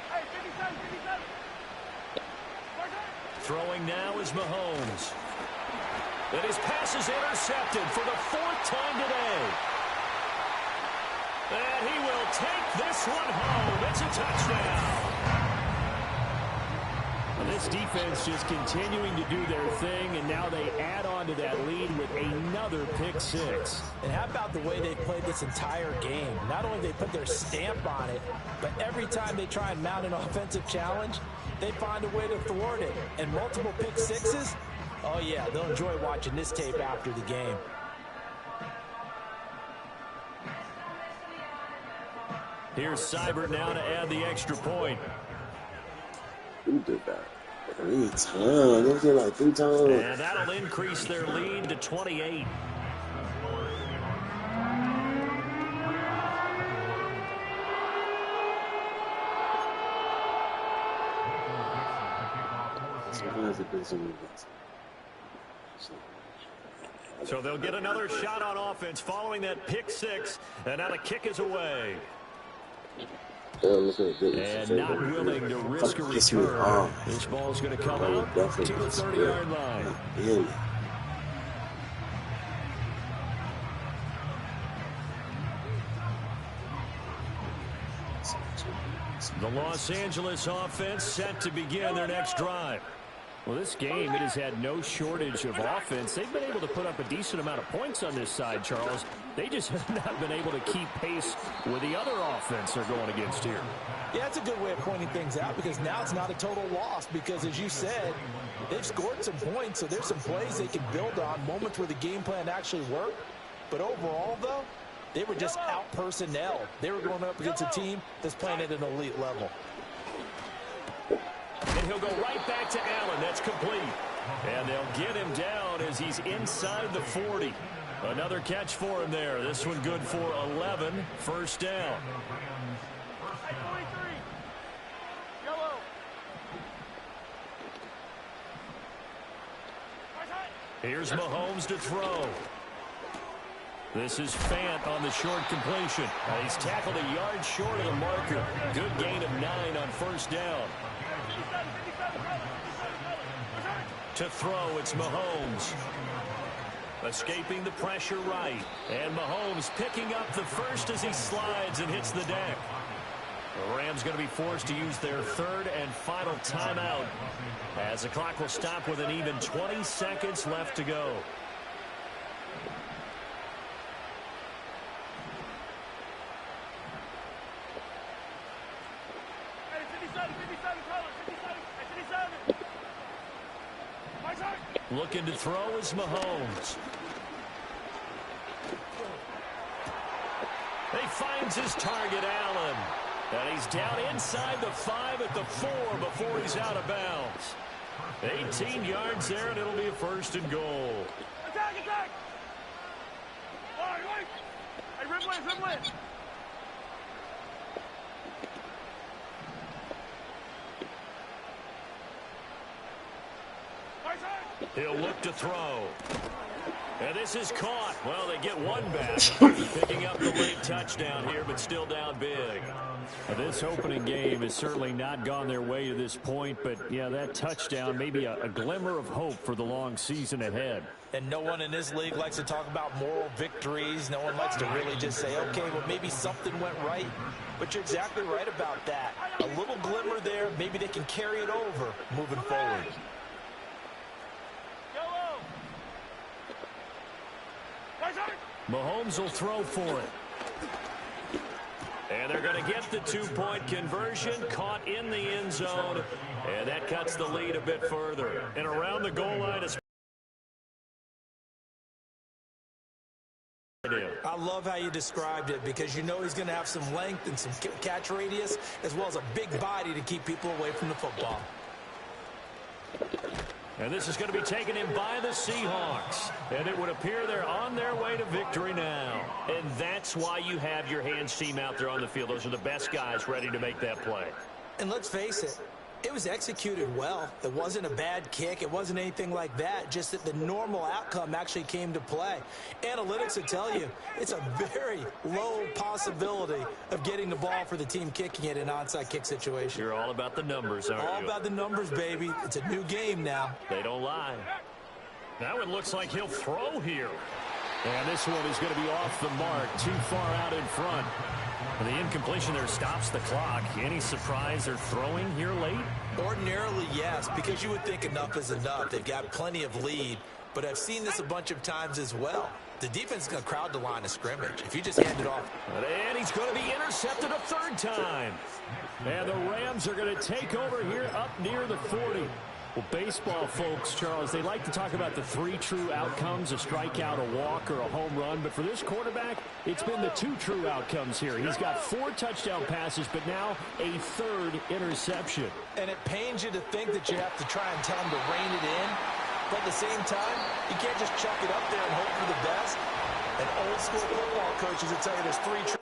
Hey, 57, 57! Throwing now is Mahomes. And his pass is intercepted for the 4th time today. And he will take this one home. It's a touchdown. And this defense just continuing to do their thing, and now they add on to that lead with another pick 6. And how about the way they played this entire game? Not only they put their stamp on it, but every time they try and mount an offensive challenge, they find a way to thwart it. And multiple pick 6s, oh yeah, they'll enjoy watching this tape after the game. Here's Seibert now to add the extra point. Who did that? 3 times. They did like 3 times. And that'll increase their lead to 28. So they'll get another shot on offense following that pick 6, and now the kick is away. And not willing to risk a return. This ball's going to come out to the 30-yard line. The Los Angeles offense set to begin their next drive. Well, this game, it has had no shortage of offense. They've been able to put up a decent amount of points on this side, Charles. They just have not been able to keep pace with the other offense they're going against here. Yeah, that's a good way of pointing things out, because now it's not a total loss, because as you said, they've scored some points, so there's some plays they can build on, moments where the game plan actually worked. But overall, though, they were just out-personnel. They were going up against a team that's playing at an elite level. And he'll go right back to Allen. That's complete. And they'll get him down as he's inside the 40. Another catch for him there. This one good for 11. First down. Here's Mahomes to throw. This is Fant on the short completion. He's tackled a yard short of the marker. Good gain of 9 on first down. To throw, it's Mahomes. Escaping the pressure right. And Mahomes picking up the first as he slides and hits the deck. The Rams going to be forced to use their 3rd and final timeout, as the clock will stop with an even 20 seconds left to go. Looking to throw is Mahomes. He finds his target, Allen. And he's down inside the 5 at the 4 before he's out of bounds. 18 yards there, and it'll be a 1st and goal. Attack, attack! All right, right. Hey, rip win, rip win. He'll look to throw. And this is caught. Well, they get one back. Picking up the late touchdown here, but still down big. This opening game has certainly not gone their way to this point, but, yeah, that touchdown may be a glimmer of hope for the long season ahead. And no one in this league likes to talk about moral victories. No one likes to really just say, okay, well, maybe something went right. But you're exactly right about that. A little glimmer there. Maybe they can carry it over moving forward. Mahomes will throw for it. And they're going to get the two-point conversion, caught in the end zone, and that cuts the lead a bit further. And around the goal line is... I love how you described it because you know he's going to have some length and some catch radius as well as a big body to keep people away from the football. And this is going to be taken in by the Seahawks. And it would appear they're on their way to victory now. And that's why you have your hands team out there on the field. Those are the best guys ready to make that play. And let's face it, it was executed well. It wasn't a bad kick. It wasn't anything like that. Just that the normal outcome actually came to play. Analytics will tell you it's a very low possibility of getting the ball for the team kicking it in an onside kick situation. You're all about the numbers, aren't you? All about the numbers, baby. It's a new game now. They don't lie. Now it looks like he'll throw here. And this one is going to be off the mark, too far out in front. And the incompletion there stops the clock. Any surprise they're throwing here late? Ordinarily, yes, because you would think enough is enough. They've got plenty of lead, but I've seen this a bunch of times as well. The defense is going to crowd the line of scrimmage. If you just hand it off. And he's going to be intercepted a third time. And the Rams are going to take over here up near the 40. Well, baseball folks, Charles, they like to talk about the three true outcomes, a strikeout, a walk, or a home run. But for this quarterback, it's been the two true outcomes here. He's got 4 touchdown passes, but now a 3rd interception. And it pains you to think that you have to try and tell him to rein it in. But at the same time, you can't just chuck it up there and hope for the best. And old school football coaches will tell you there's 3 true.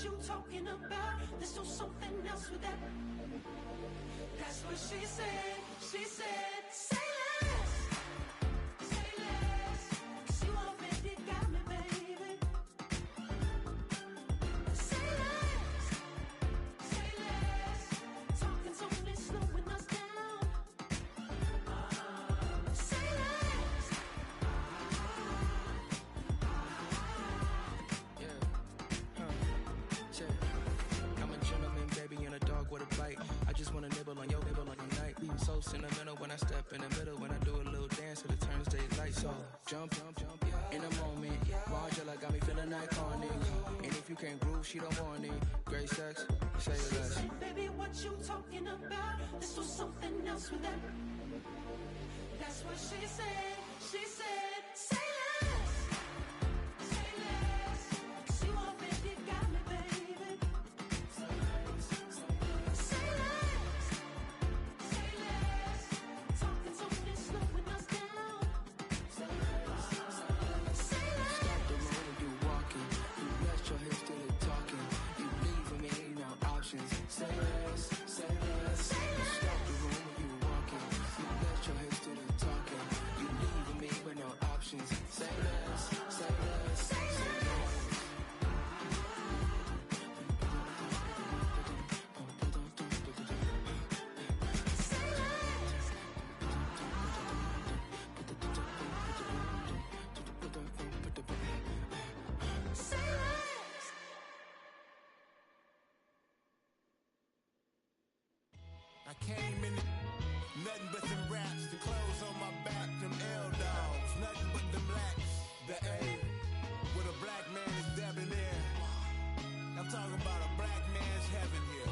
You talking about? Let's do something else with that. That's what she said. She said, say less. Say less. 'Cause you already got me, baby. Say less. Say less. Talking's only slowing us down. Say less. I'm a gentleman, baby, and a dog with a bite. I just wanna nibble on your night. Be so sentimental when I step in the middle. When I do a little dance, till it turns daylight. So jump, in a moment. Margella got me feeling iconic. And if you can't groove, she don't want it. Great sex, say less. Baby, what you talking about? Let's do something else with that. That's what she said. She said, say less. Say less. 'Cause you already got me, baby. Say less. Say less. Talking's only slowing us down. Say less. Say less. Stop the road when you walking. You rest your hips till it talking. You leaving me no options. Say less, say less. Stop the road when you walking. You rest your hips till it talking. You leaving me with no options. Say less, say less, say less. I came in nothing but them raps, the clothes on my back, them L dogs, nothing but them blacks. The A, with a black man is debonair. I'm talking about a black man's heaven here.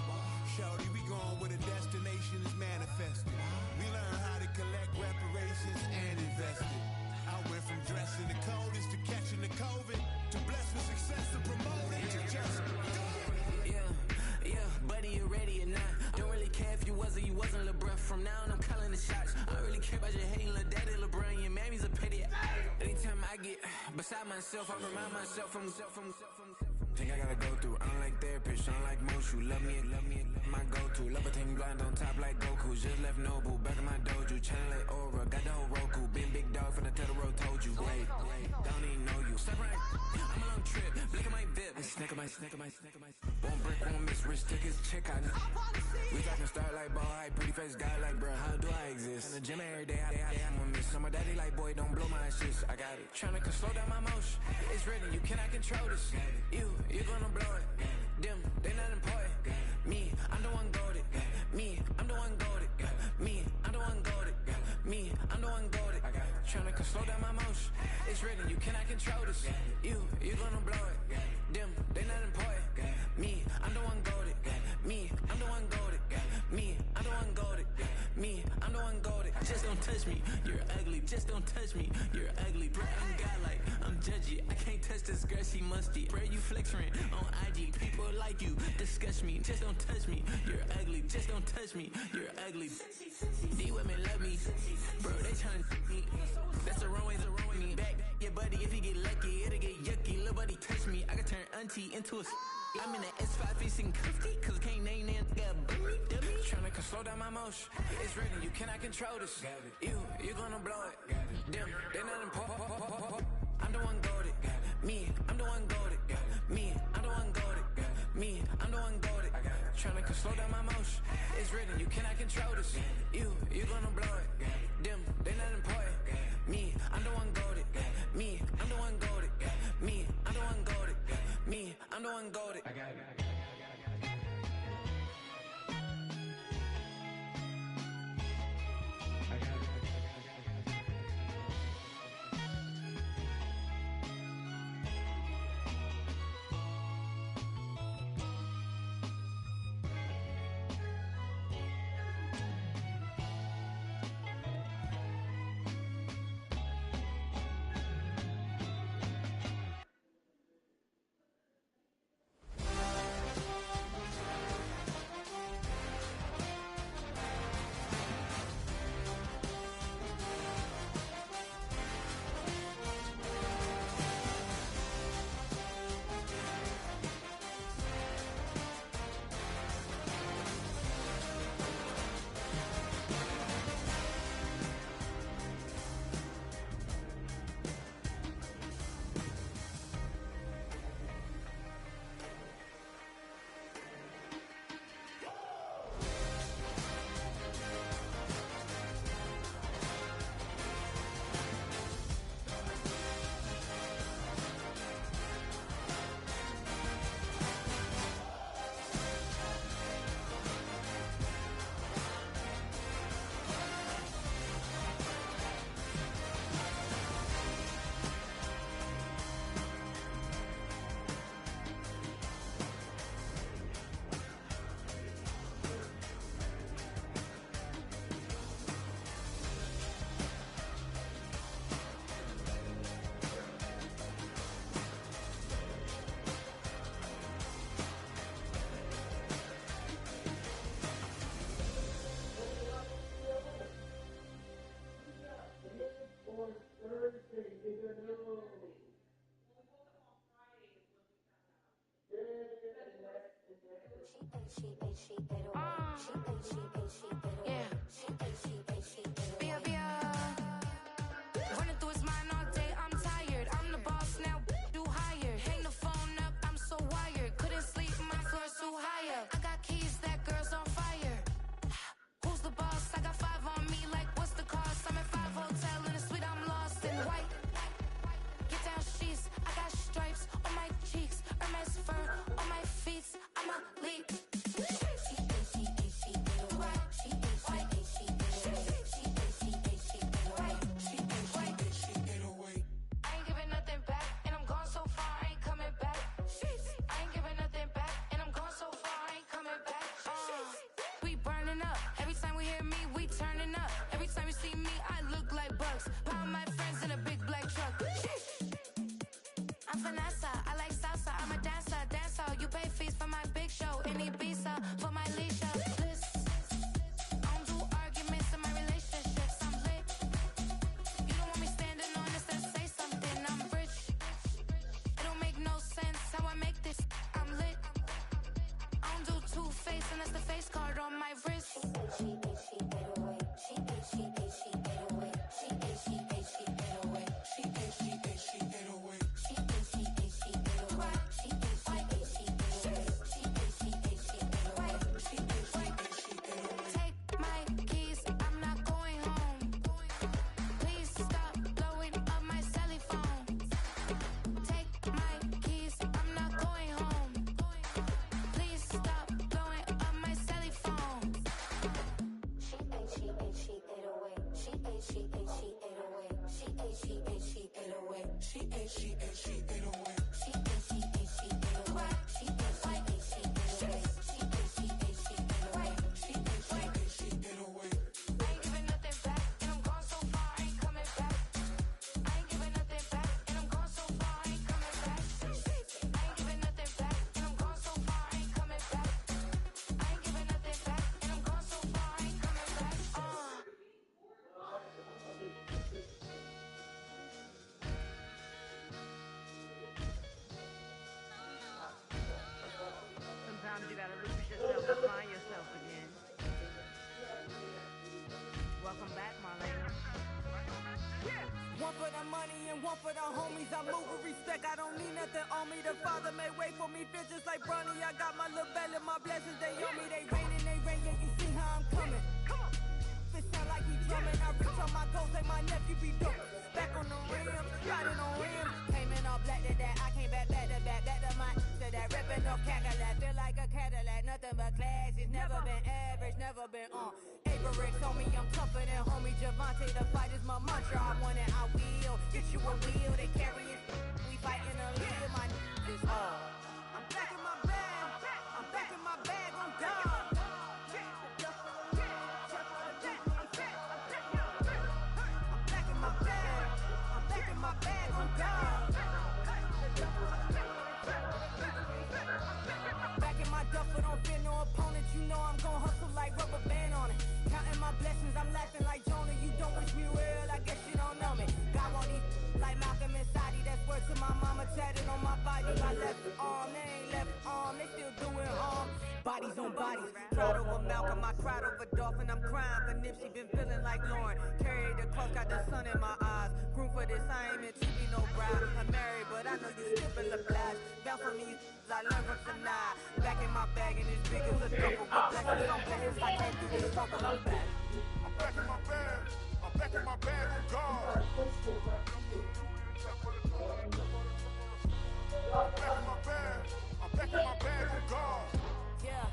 Shorty, we going where the destination is manifested. We learn how to collect reparations and invest it. I went from dressing the coldest to catching the COVID, to blessed with success to promote it, to just do it. Yeah, buddy, you ready or not? Don't really care if you was or you wasn't, little bruh. From now on, I'm calling the shots. I don't really care about your hating, little daddy, LeBron. Your mammy's a pity. Anytime I get beside myself, I remind myself from. Think I gotta go through. I don't like therapists, I don't like most. You love me, my go-to. Love a team blind on top like Goku. Just left Noble, back in my dojo. Channel like Aura, got the whole Roku. Been big dog from the Totoro, told you. Wait, don't even know you. Step right, I'm on a trip. Look at my VIP. Snack my. Won't break, won't miss. Rich tickets, check out. We talking start like ball hype. Pretty face guy like, bruh, how do I exist? In the gym every day, I'm gonna miss. Some of daddy like, boy, don't blow my shit. I got it. Tryna slow down my motion. It's written, you cannot control this. You're gonna blow it. Them, they not important. Me, I'm the one goated. Me, I'm the one goated. Me, I'm the one goated. Me, I'm the one goated. Tryna slow down my motion. It's written, you cannot control this. You're gonna blow it. Them, they not important. Me, I'm the one goated. Me, I'm the one goated. Me, I'm the one goated. Me, I'm the one goated. Just don't touch me, you're ugly. Just don't touch me, you're ugly. Bro, I'm godlike, I'm judgy. I can't touch this girl, she musty. Bro, you flexing on IG. People like you disgust me. Just don't touch me, you're ugly. Just don't touch me, you're ugly. These women love me, bro. They tryna me. That's the wrong way me back. Yeah, buddy, if he get lucky, it'll get yucky. Little buddy touch me, I can turn auntie into a. I'm in the S5 facing cuffy, cause I can't name that guy. Tryna slow down my motion. It's written, you cannot control this. You're gonna blow it. Them, they not important. I'm the one goated. Me, I'm the one goated. Me, I'm the one goated. Me, I'm the one goated. Tryna slow down my motion. It's written, you cannot control this. You're gonna blow it. Them, they not important. Me, I'm the one goated. Me, I'm the one goated. Me, I'm the one goated. Me, I'm the one goated. I got it. Running through his mind all day, I'm tired. I'm the boss now, do higher. Hang the phone up, I'm so wired. Couldn't sleep, my floor's too high up. I got keys, that girl's on fire. Who's the boss? I got 5 on me, like what's the cost? I'm at 5 hotel in a suite, I'm lost in white. Get down sheets, I got stripes on my cheeks, Hermes fur on my feet. I'm a leap. She NASA. I like salsa, I'm a dancer, dancer. You pay fees for my big show in Ibiza, for my leisure. Listen, I don't do arguments in my relationships, I'm lit. You don't want me standing on this and say something, I'm rich. It don't make no sense how I make this, I'm lit. I don't do two-face and that's the face card on my wrist. Sometimes you gotta lose yourself to find yourself again. Welcome back, Marlena. Yeah. One for the money and one for the homies. I move with respect, I don't need nothing on me. The Father may wait for me, feel just like Bronny. I got my little belly, my blessings, they on me. They rain, yeah, you see how I'm coming. Come on. It sound like he drumming. I reach on my goals, like my nephew be dope. Back on the rim, riding on rim. Came in all black to that, I came back to my, to that ripping off Cadillac. Feel like a Cadillac, nothing but class. It's never been average, never been on. Averix on me, I'm tougher than homie Javante. The fight is my mantra, I want it, I will. Get you a wheel, they carry it. We fighting a little, my is all. I'm back in my bag, I'm back in my bag, on God. Back in my duffel, don't fear no opponent. You know I'm gon' hustle like rubber band on it. Counting my blessings, I'm laughing like Jonah. You don't wish me well, I guess you don't know me. Got all these like Malcolm and Sadi. That's word to my mama, tatted on my body. My left arm, they ain't left arm, they still doing harm. Bodies on bodies, cried over Malcolm, I cried over Dolphin. I'm crying for Nipsey, been feeling like Lauren. Carried the cross, got the sun in my eyes. Groom for this, I ain't meant to be no bride. I'm married, but I know you still feel obliged. Bounce from me, I learned from Sanaa. Back in my bag, and it's big as a duffel. Blessings on blessings, I came through this struggle, I'm back. I'm back in my bag. I'm back in my bag on God. I'm back in my bag. I'm back in my bag on God. Yeah.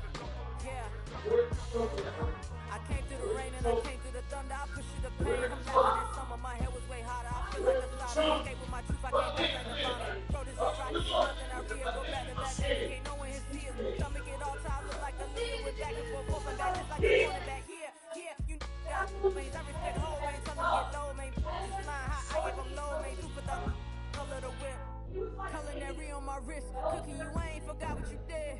I came through the rain and I came through the thunder. I push you the pain. I'm laughing this summer. My hair was way hotter. I feel like a sauna. Escape with my truth. I can't be like Nirvana. Bro, this is right. This is nothing. I real. Go back to back. Nigga can't know when his tears. Stomach get all tired. Look like a leader with back and forth and back. Just like a quarterback. Here. You got veins. I respect whole range. Tell them get low, man. Just flying high. I give them low, man. Do for the color the whip. Culinary on my wrist. Cooking you, I ain't forgot what you did.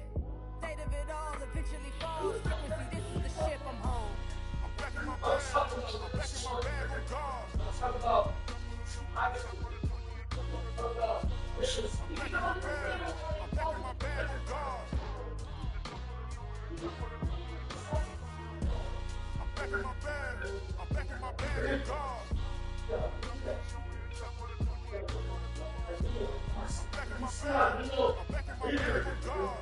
State of it all eventually falls. Frequency, this is the ship, I'm home. I'm back in my bag. I'm back in my bag on God. I'm back in my bag. I'm back in my bag on God. I'm back in my bag. I'm back in my bag on God. I'm back in my bag. I'm back in my bag on God.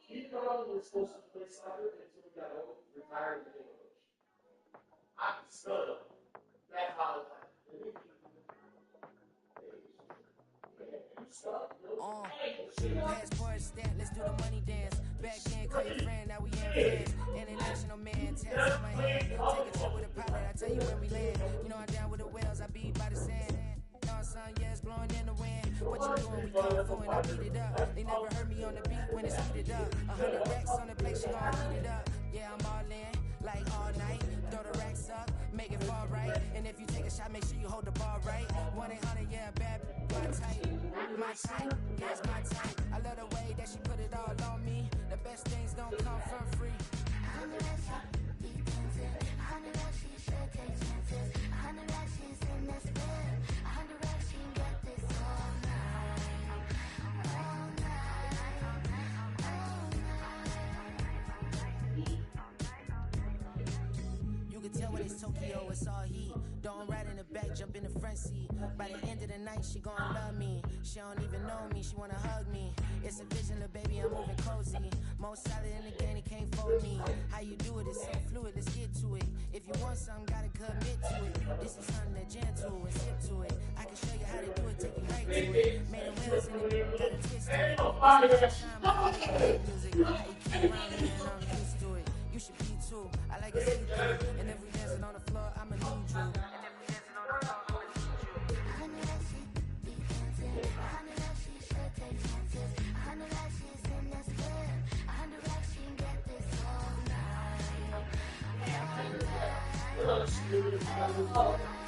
He probably was supposed to play soccer until he got old, retired, and became a coach. I can smell it. That's how it's like. Passport stat, let's do the money dance. Back then, call your friend, now we in friends. International man, tats on my hand. Take a trip with a pilot, I tell you when we land. You know I'm down with the whales, I be by the sand. Sun, yeah, it's blowing in the wind. What you doing? We come for and I beat it up. They never heard me on the beat when it's heated up. 100 racks on the plate, she gon' heat it up. Yeah, I'm all in, like all night. Throw the racks up, make it fall right. And if you take a shot, make sure you hold the ball right. 1-800, yeah, bad, my type, yeah, it's my type. I love the way that she put it all on me. The best things don't come from free. I know that she be tempted. I know that she should take chances. I know that she's in this bed. I know that she can get this all night, all night, all night. You can tell when it's Tokyo, it's all heat. Don't ride in the back, jump in the front seat. By the end of the night, she gon' love me. She don't even know me, she wanna hug me. It's a vision, little baby, I'm moving cozy. Most solid in the game, it can't fold me. How you do it, it's so fluid, let's get to it. If you want something, gotta commit to it. This is something that gentle and sip to it. I can show you how to do it, take you right to it. Made a wheels in it, got a twist to it. It's the time I play music. How you keep around me and I'm used to it. You should be too, I like it see-through. And if we dancing on the floor, I'ma need you. And if we dancing on the floor, I'ma need you. I know that she be dancing. I know that she should take chances. I know that she's in this bed. I know that she can get this all night, all night, all night.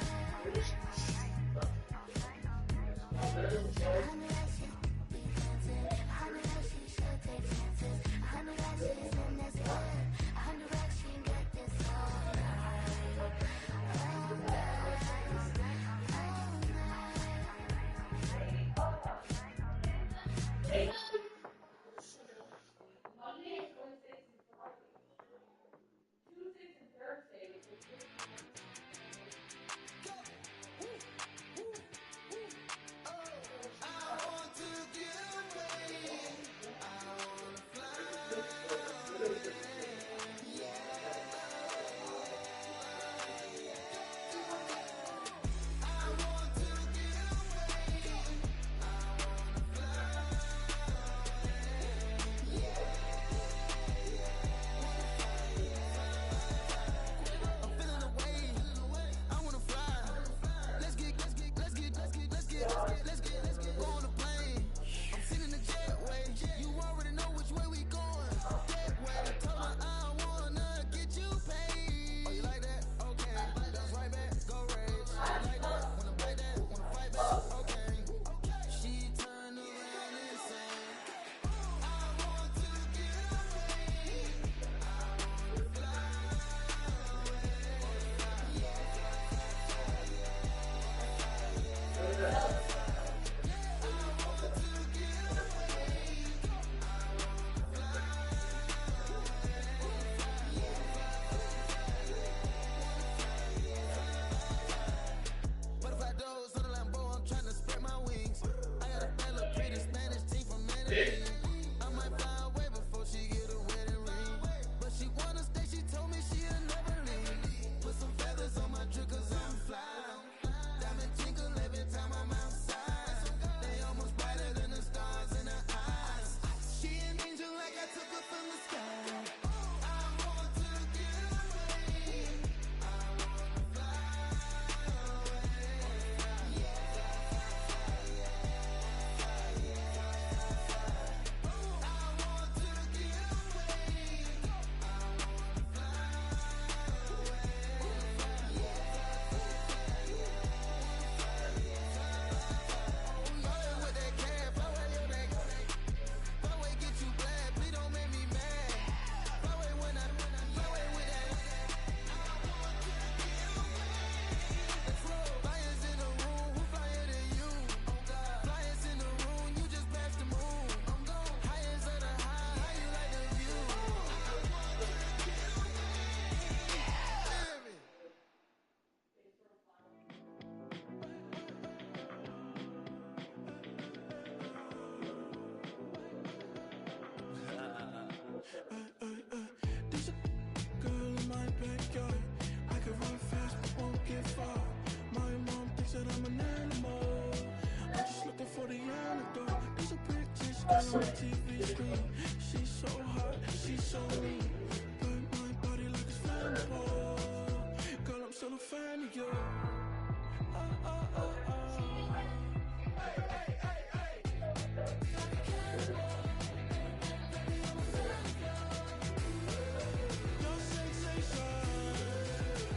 on the TV screen. She's so hot, she's so mean. Burn my body like it's flammable. Girl, I'm still a fan of you. Your sensation,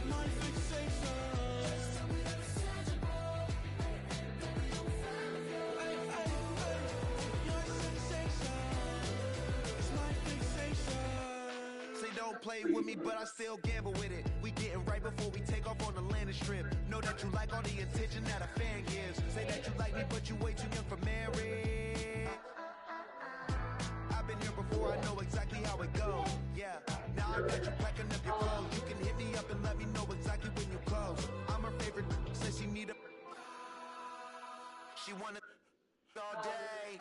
my fixation. play with me, but I still gamble with it. We getting right before we take off on the landing strip. Know that you like all the attention that a fan gives. Say that you like me, but you way too young for marriage. I've been here before, I know exactly how it goes. Yeah, now I got you packing up your clothes. You can hit me up and let me know exactly when you close. I'm her favorite, says she need a... She wanna all day.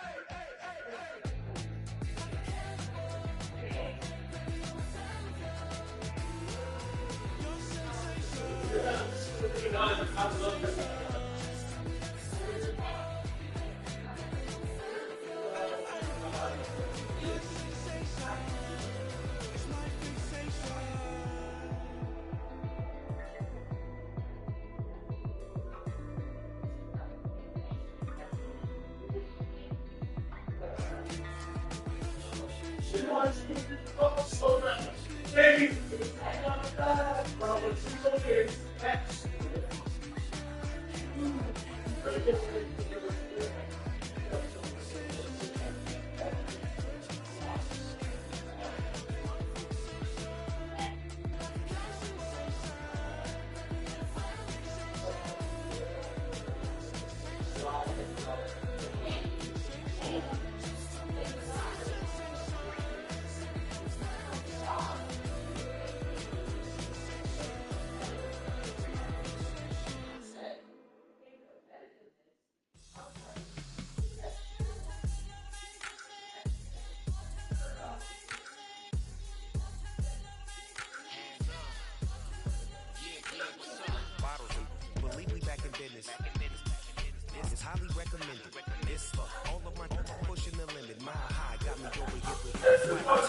It's highly recommended. It's for all of my pushing the limit. My high got me over here with flat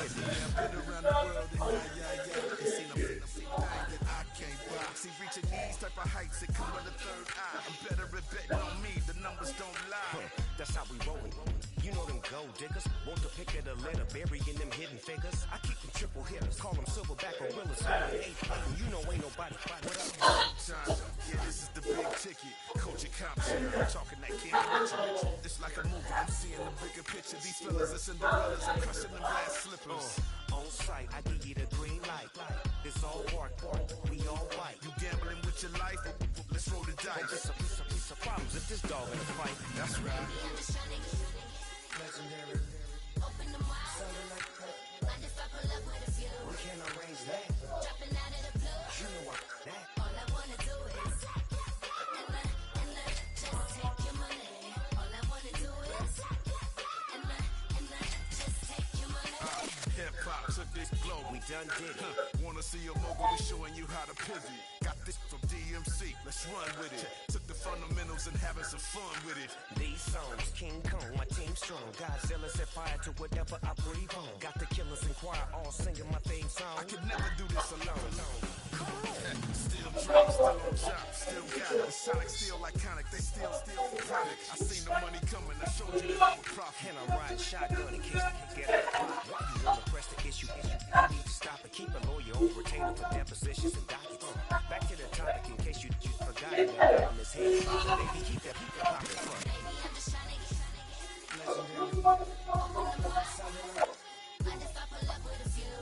tipping. I've been around the world and and seen a thing that I can't buy. See, reaching these type of heights, it come with a third eye. I'm better at betting on me, the numbers don't lie. That's how we rollin'. You know them gold diggers. Want to pick at a letter, burying them hidden figures. I keep them triple hitters, call them silverback gorillas. You know ain't nobody. What up? Yeah, this is the big ticket. Culture competition. I'm talking that candy. It's like a movie. I'm seeing the bigger picture. These fellas are Cinderellas. I'm crushing them glass slippers. On sight, I give you the green light. It's all part. We all white. You gambling with your life? Let's roll the dice. It's a piece of problems if this dog in a fight. That's right. Legendary. Open them wide. Something like that. Mind if I pull up with a few? We can't arrange that. Dropping out of the blue. You know what that. All I wanna do is just take your money. All I wanna do is just take your money. Hip hop took this globe. We done did it. Wanna see a mogul? We showing you how to pivot. Got this from DMC. Let's run with it. Took the fundamentals and having some fun with it. These songs, King Kong, my team strong. Godzilla set fire to whatever I breathe on. Got the killers in choir all singing my theme song. I could never do this alone. Still drunk, still on top, still got it. The Sonic still iconic, they still product. I seen the money coming, I showed you that I'm a prophet. And I ride shotgun in case I can get it. Why you wanna press the issue? You need to stop and keep a lawyer on retainer for depositions and dockets. Back to the topic in case you forgot it. On this head, baby, keep that poppin' front.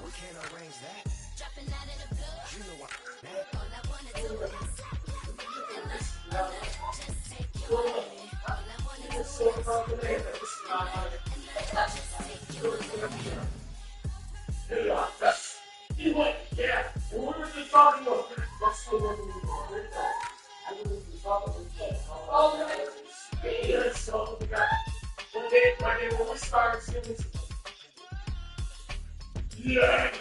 We can't arrange that. Dropping out of the blue. You know what that. All I wanna do is just take your money. All I wanna do is just take your money. Yeah, we were just talking about that's the one we were I was just talking about oh, yeah, so we got when we started singing, yeah,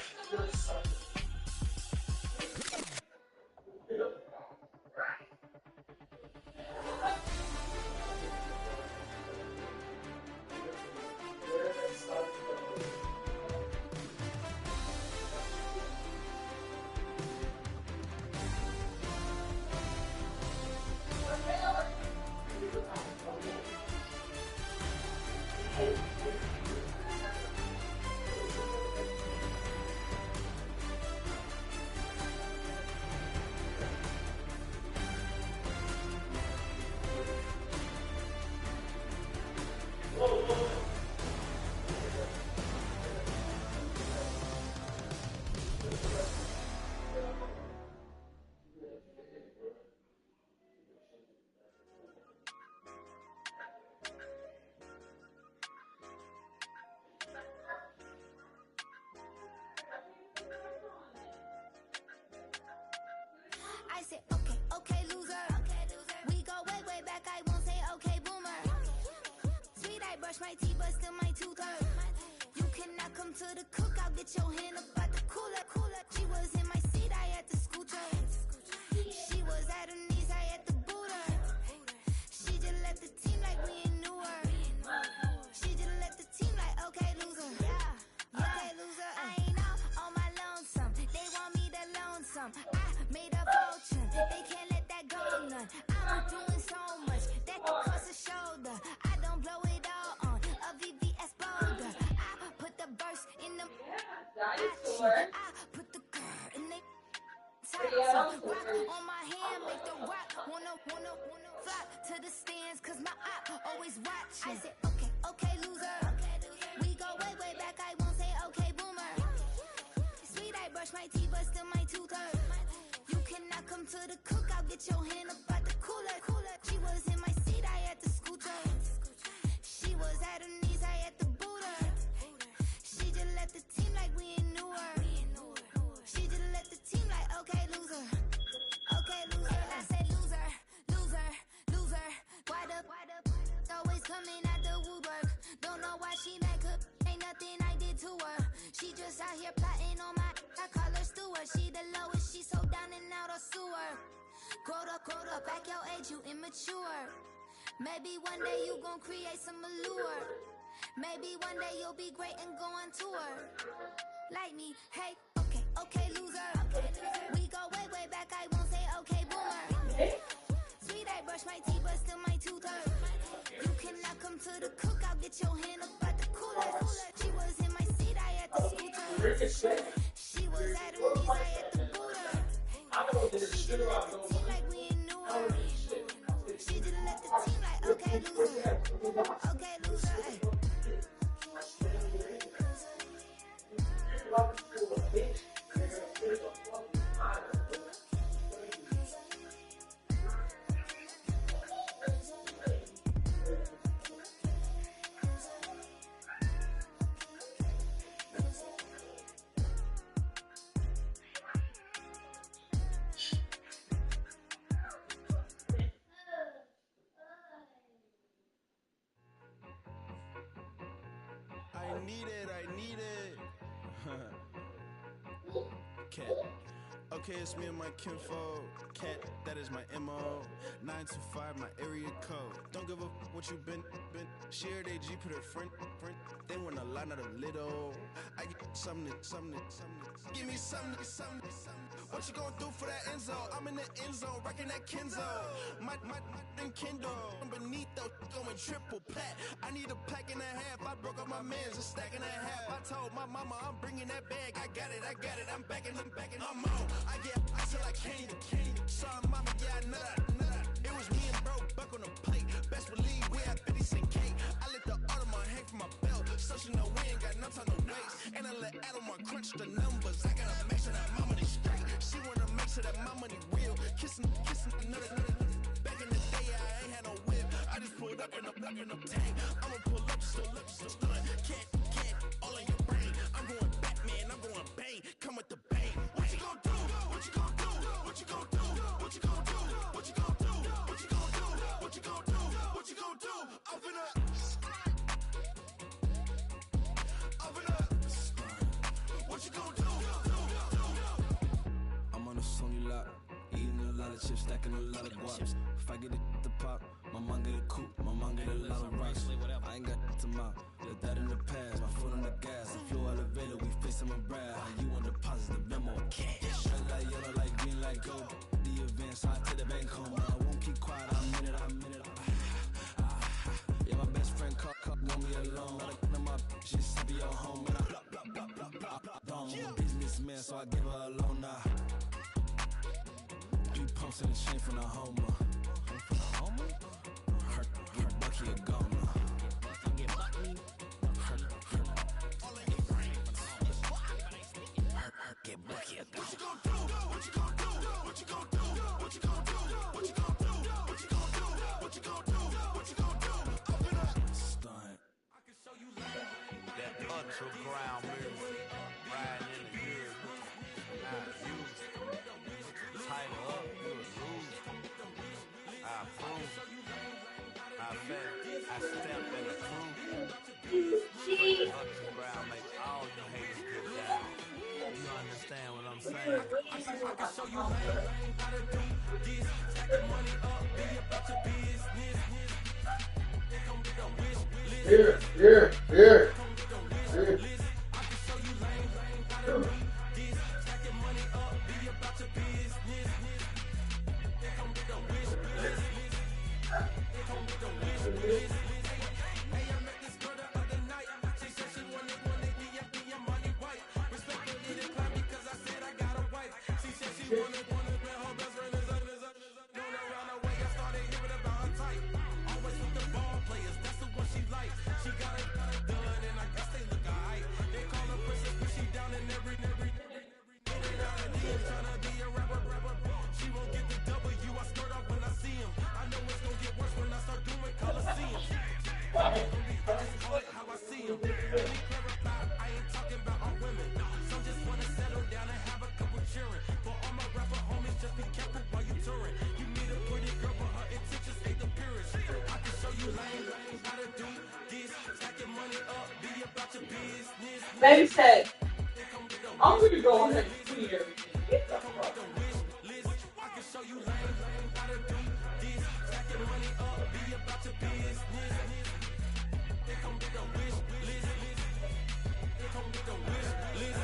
my teeth, but still my tooth hurt. You cannot come to the cookout, get your hand up out the cooler. She was in my seat, I had to scoot her. She was at her knees, I had to boot her. She just left the team like we ain't knew her. She just left the team like, okay, loser. Okay, loser. I ain't out on my lonesome. They want me to loan some. I made a fortune. They can't let that go none. I'm doing so much that could cost a shoulder. I don't blow it all on a VVS boulder. I put the verse in the I put the girl in the rock on my hand, make the rock wanna fly to the stands, cause my op always watching. I said, okay, loser. We go way back, I won't say okay, boomer. Sweet, I brush my teeth, but still my tooth hurt. You cannot come to the cookout, get your hand up out the cooler. She was in my seat, I had to scoot her. She was at her knees, I had to boot her. She just left the team like we ain't knew her. She just left the team like, okay, loser. Okay, loser. I said loser. Why the always coming out the woodwork? Don't know why she mad, cause ain't nothing I did to her. She just out here plotting on my, I call her Stewart. She the lowest, she so down and out of sewer. Growed up, back your age, you immature. Maybe one day you gon' create some allure. Maybe one day you'll be great and go on tour. Like me, hey, okay, loser. We go way back, I won't say okay, boomer. Sweet, I brush my teeth, but still my tooth hurt. You cannot come to the cookout, get your hand up out the cooler. She was in my seat, I had to scoot her. She was at her knees, I had to boot her. She just left the team like we ain't knew her. She just left the team like, okay, loser. Okay, loser, ay. I need it. Cat. Okay, it's me and my kinfolk. Cat, that is my MO. 925, my area code. Don't give a what you been. Shared AG, put her friend. They want a lot, not a little. I get something. Give me something. What you gonna do for that end zone? I'm in the end zone, rocking that Kenzo. My Kindle. I'm beneath though, going triple plat. I need a pack and a half. I broke up my mans, a stack and a half. I told my mama I'm bringing that bag. I got it. I'm backing. I'm on. I till I can't. Sorry, mama, yeah, I know that. It was me and bro, buck on the plate. Best believe we had 50 cent cake. I let the Audemars hang from my belt. So she know we ain't got no time to waste. And I let Audemars crunch the numbers. I gotta make sure that my money straight. She wanna make sure that my money real. Kissing another. Back in the day, I ain't had no whip. I just pulled up in the tank. I'ma pull up just to stun. Can't, all in your brain. I'm going Batman, I'm going bang. Come with the bang. What you gon' do? What you gon' do? What you gon' do? What you gon' do? What you gon' do? What you gon' do? What you gon' do? What you gon' do? I'm finna. What you gon' do? I'm on a Sony lot, eating a lot of chips, stacking a lot of guaps. If I get it the pop, my mom get a coupe, my mom get a lot of rice. I ain't got to mouth, let that in the past. My foot on the gas, I flew elevator, we facing my brad. You want deposits, the Venmo cash. Red light, yellow light, green light, gold. The event, so I take the bank home. I won't keep quiet, I'm in it. Yeah, my best friend caught want me alone. Not my bitches to be your home, and I businessman, so I give her a loan now. 3 pumps in the chain from the Homer. Her Bucky a goner. Get Bucky a goner. What you gon' do? What you gon' do? What you gon' do? What you gon' do? What you gon' do? What you gon' do? What you gon' do? What you gon' do? Up in a stunt. I can show you that underground music. Riding in the hood. Now you tighten up, you a loser. matter of fact, I step in the truth. Straight up the brow, make all you haters get down. You understand what I'm saying? I can show you how to do this. Stack the money up, be about your business. Here come the wish list. Here. I can show you how to do this. Stack your money up, be about your business. Here come the wish list. Here come the wish list. Hey, I met this girl the other night. She said she wanted the money white. Respectfully declined because I said I got a wife. She said she wanted when her best friend is known around the way. I started hearing about her type. Always with the ball players, that's the one she likes. She got it done, and I guess they look alright. They call her princess, but she down in every. In and out of DM, tryna be a rapper. She won't get the W. I skirt off when I see him. I know it's gonna get worse when I start doing Coliseum. I just call it how I see him. Let me clarify, I ain't talking about all women. Some just wanna settle down and have a couple cheering. For all my rapper homies, just be careful while you touring. You need a pretty girl, but her intentions ain't the purest. I can show you lame how to do this. Stack your money up, be about your business. Baby said, I'm going to go ahead and see everything. Get the fuck. I can show you lame how to do this. Stack your money up, be about your business. Here come the wish list. Here come the wish list.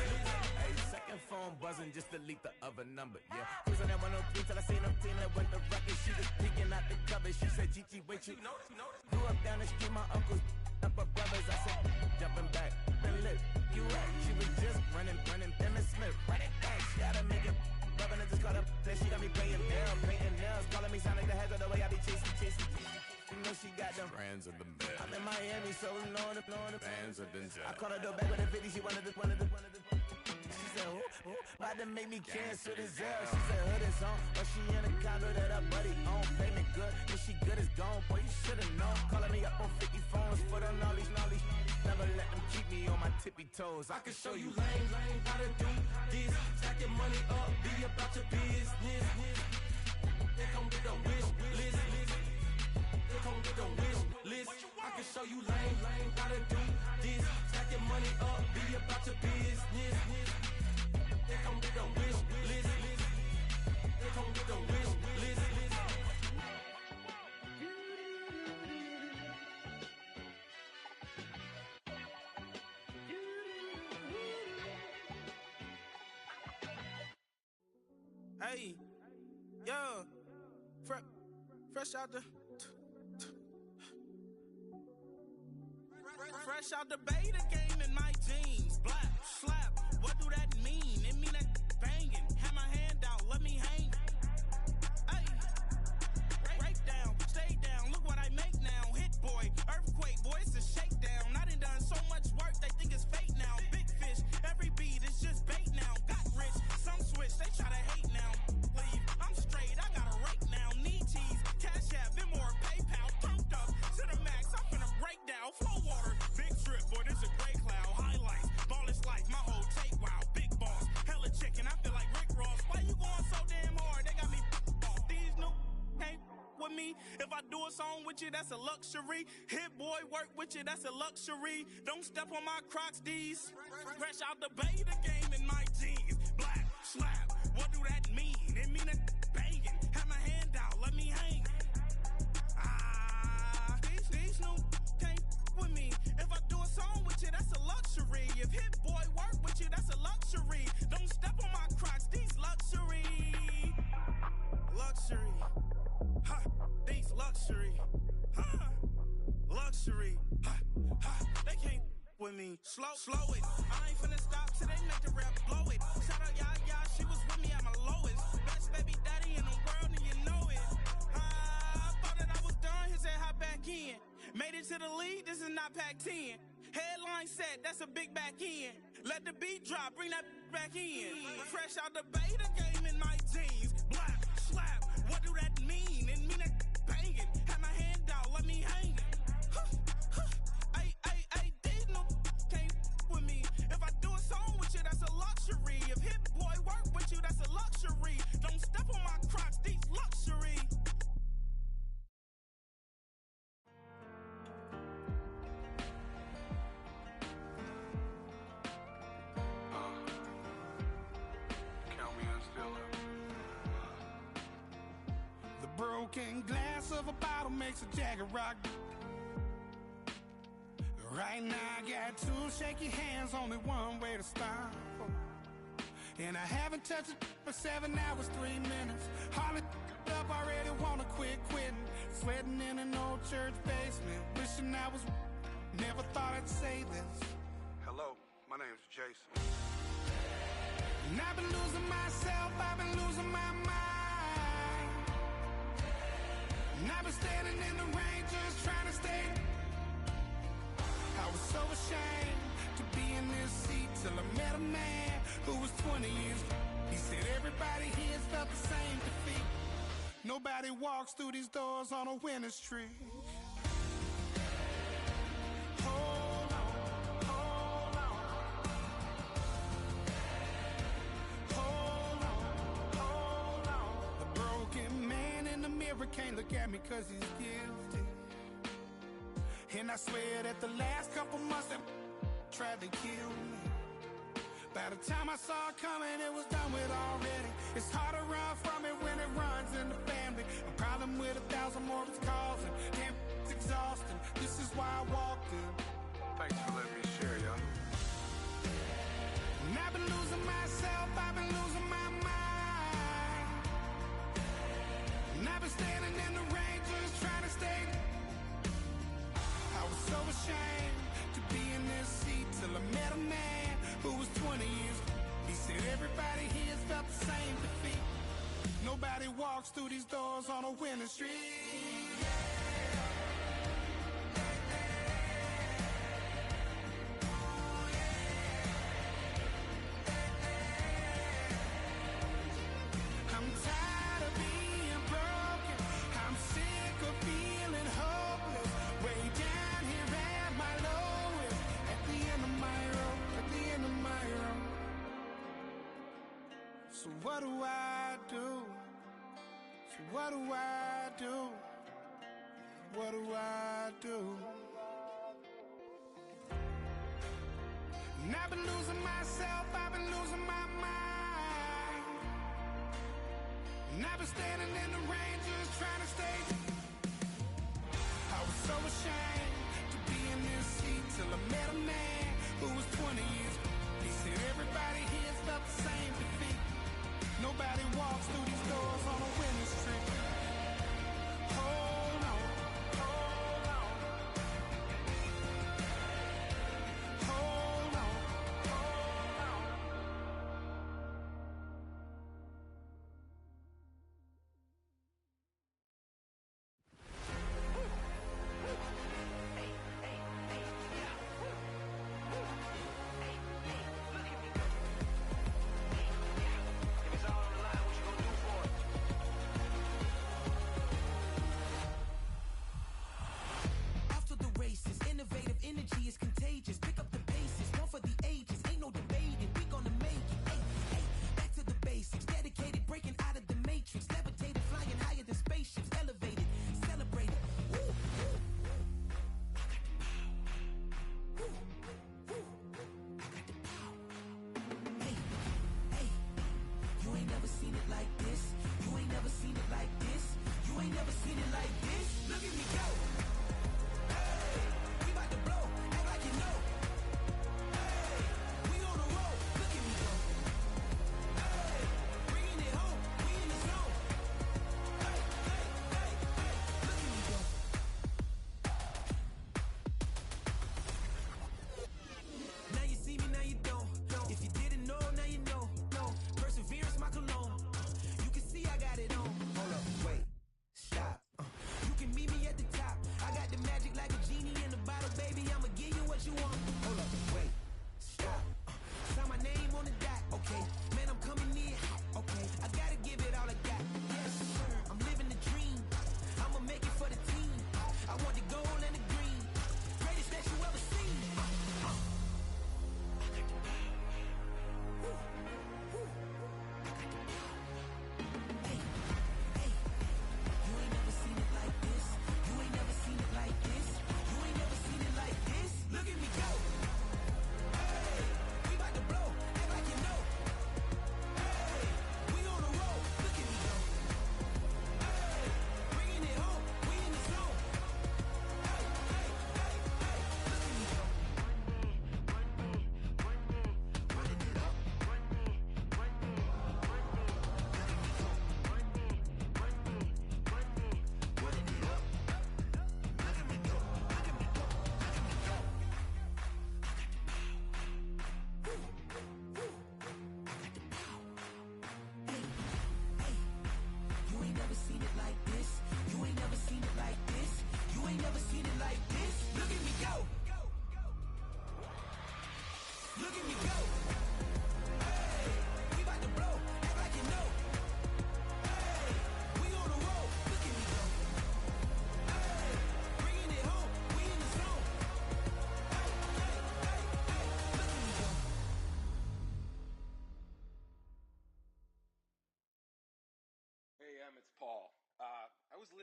Hey, second phone buzzing, just delete the other number. Yeah, cruising at 103 till I seen them team that went the record. She was peeking out the cover. She said, Gigi, wait, you grew up down the street, my uncles up her brothers. I said, jumping back, been lit. You right, she was just running. Emmett Smith, run it back. She had to make it. Rubbing it, just caught up. Then she got me playing down, painting nails, calling me sound like the heads of the way I be chasing. You know she got them brands of the bed. I'm in Miami, so knowing the fans of the jet. I called her door back with a 50, she wanted the. She said, who? About to make me cancel this L. She said, hood is on, but she in a condo that her buddy own. Payment good, if she good is gone, boy, you should've known. Calling me up on 50 phones, for the knowledge. Never let them keep me on my tippy toes. I can show you lame how to do this. Stack your money up, be about your business. Here come the wish list. Here come the wish list. I can show you lame how to do this. Stack your money up, be about your business. Here come the wish list. Here come the wish list. Hey, yo, fresh out the fresh out the beta game in my jeans. Black slap, what do that mean? It mean that banging. Have my hand out, let me hang. Hey, break down, stay down. Look what I make now. Hit boy, earthquake, boy, it's a shakedown. I done done so much work, they think it's fake now. Big fish, every beat is just bait now. Got rich, some switch, they try to hate now. Leave, I'm straight, I got a rake now. Need cheese, cash app, Venmo, PayPal. Turned up to the max, I'm finna break down. Flow water, big trip, boy, this a gray cloud. Highlights, ball is life, my whole take wild. Big boss, hella chicken, I feel like Rick Ross. Why you going so damn hard? They got me off. These new can't with me. If I do a song with you, that's a luxury. Hit boy, work with you, that's a luxury. Don't step on my Crocs, these. Fresh out the beta game in my jeans. Black slap, what do that mean? It mean that banging. Have my hand out, let me hang. These new can't with me. If I do a song with you, that's a luxury. If hit boy work with you, that's a luxury. Don't step on my Crocs, these luxury. Luxury. Ha, these luxury. Ha, luxury. Ha, ha, they can't with me. Slow it. I ain't finna stop till they make the rap blow it. Shout out Yaya, she was with me at my lowest. Best baby daddy in the world and you know it. I thought that I was done, he said hop back in. Made it to the league, this is not Pac-10. Headline set, that's a big back end. Let the beat drop, bring that back in. Fresh out the beta game in my jeans. Black slap, what do that mean? It mean that banging. Have my hand out, let me hang. Ay, these no can't with me. If I do a song with you, that's a luxury. If hit boy work with you, that's a luxury. Don't step on my Crocs, these luxury. broken glass of a bottle makes a Jagger rock. Right now I got two shaky hands, only one way to stop. And I haven't touched it for 7 hours, 3 minutes. Hardly up, already wanna quit quitting. Sweating in an old church basement, wishing I was. Never thought I'd say this. Hello, my name's Jason. And I've been losing myself, I've been losing my mind. And I've been standing in the rain just trying to stay. I was so ashamed to be in this seat till I met a man who was 20 years. He said everybody here felt the same defeat. Nobody walks through these doors on a winning streak. Hold on, hold on. Hold on, hold on. The broken man in the mirror can't look at me 'cause he's guilty. And I swear that the last couple months that tried to kill me. By the time I saw it coming, it was done with already. It's hard to run from it when it runs in the family. A problem with 1,000 more it's causing. Damn, it's exhausting. This is why I walked in. Thanks for letting me share, y'all. And I've been losing myself, I've been losing my mind. And I've been standing in the rain just trying to stay. I was so ashamed to be in this seat till I met a man who was 20 years. He said everybody here's felt the same defeat. Nobody walks through these doors on a winning streak. I'm tired of being broken. I'm sick of feeling hopeless. Way down here at my lowest. At the end of my road. At the end of my road. So what do I do? So what do I do? What do I do? And I've been losing myself, I've been losing my mind. And I've been standing in the rain just trying to stay. I was so ashamed to be in this seat till I met a man who was 20 years. He said everybody here's felt the same defeat. Nobody walks through these doors on a winning streak.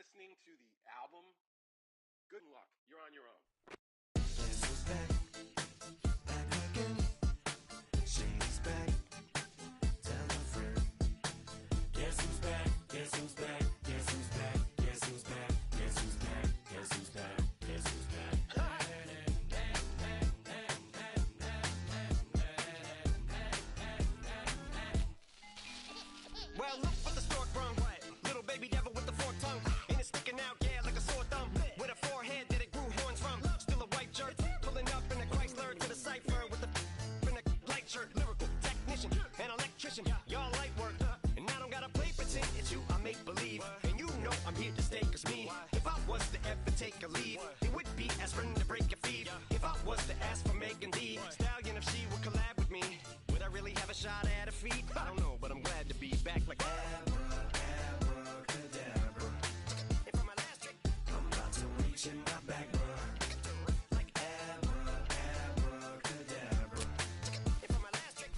listening to the album, good luck. You're on your own. She's back. Tell a friend. Guess who's back? Guess who's back? Guess who's back? Guess who's back? Guess who's back? Guess who's back? Guess who's back? Well, look what the stork brung. Little baby devil with the forked tongue. And it's sticking out, yeah, like a sore thumb. With a forehead that it grew horns from. Still a white jerk. Pulling up in a Chrysler to the cipher with a in a light shirt. Lyrical technician, an electrician. Y'all light work. And I don't gotta play pretend. It's you I make believe. And you know I'm here to stay, cause me. If I was to ever take a leave, it would be aspirin to break your feet. If I was to ask for Megan D Stallion, if she would collab with me, would I really have a shot at her feet? I don't know, but I'm glad to be back like Abracadabra. And for my last trick, I'm about to reach in my back, bruh. Like abracadabra. And for my last trick,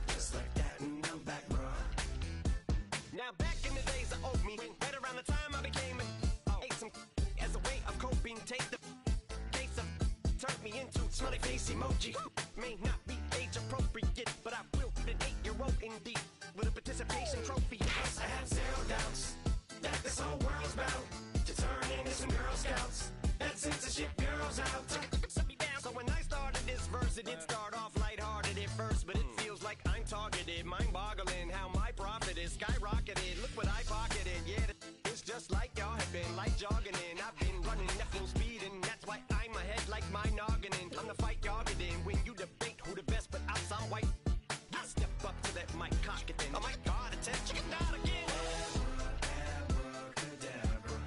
just like that, and I'm back, bruh. now back in the days of owed me, right around the time I became ate some as a way of coping. Take the case of turned me into smiley face emoji. May not be age appropriate, but I will be an 8-year-old indeed with a participation trophy. I have zero doubts that this whole world's bound to turn into some Girl Scouts. That censorship girls out. Shut me down. So when I started this verse, it did start off lighthearted at first, but it feels like I'm targeted. Mind-boggling how my profit is skyrocketed. Look what I pocketed. Yeah, it's just like y'all have been like jogging in. I've been running at full speed, and that's why I'm ahead like my noggin. I'm the fight y'all get in when you debate who the best, but I'm some white. I step up to that mic, cock it then. Oh my God, attention, not again. Abracadabra.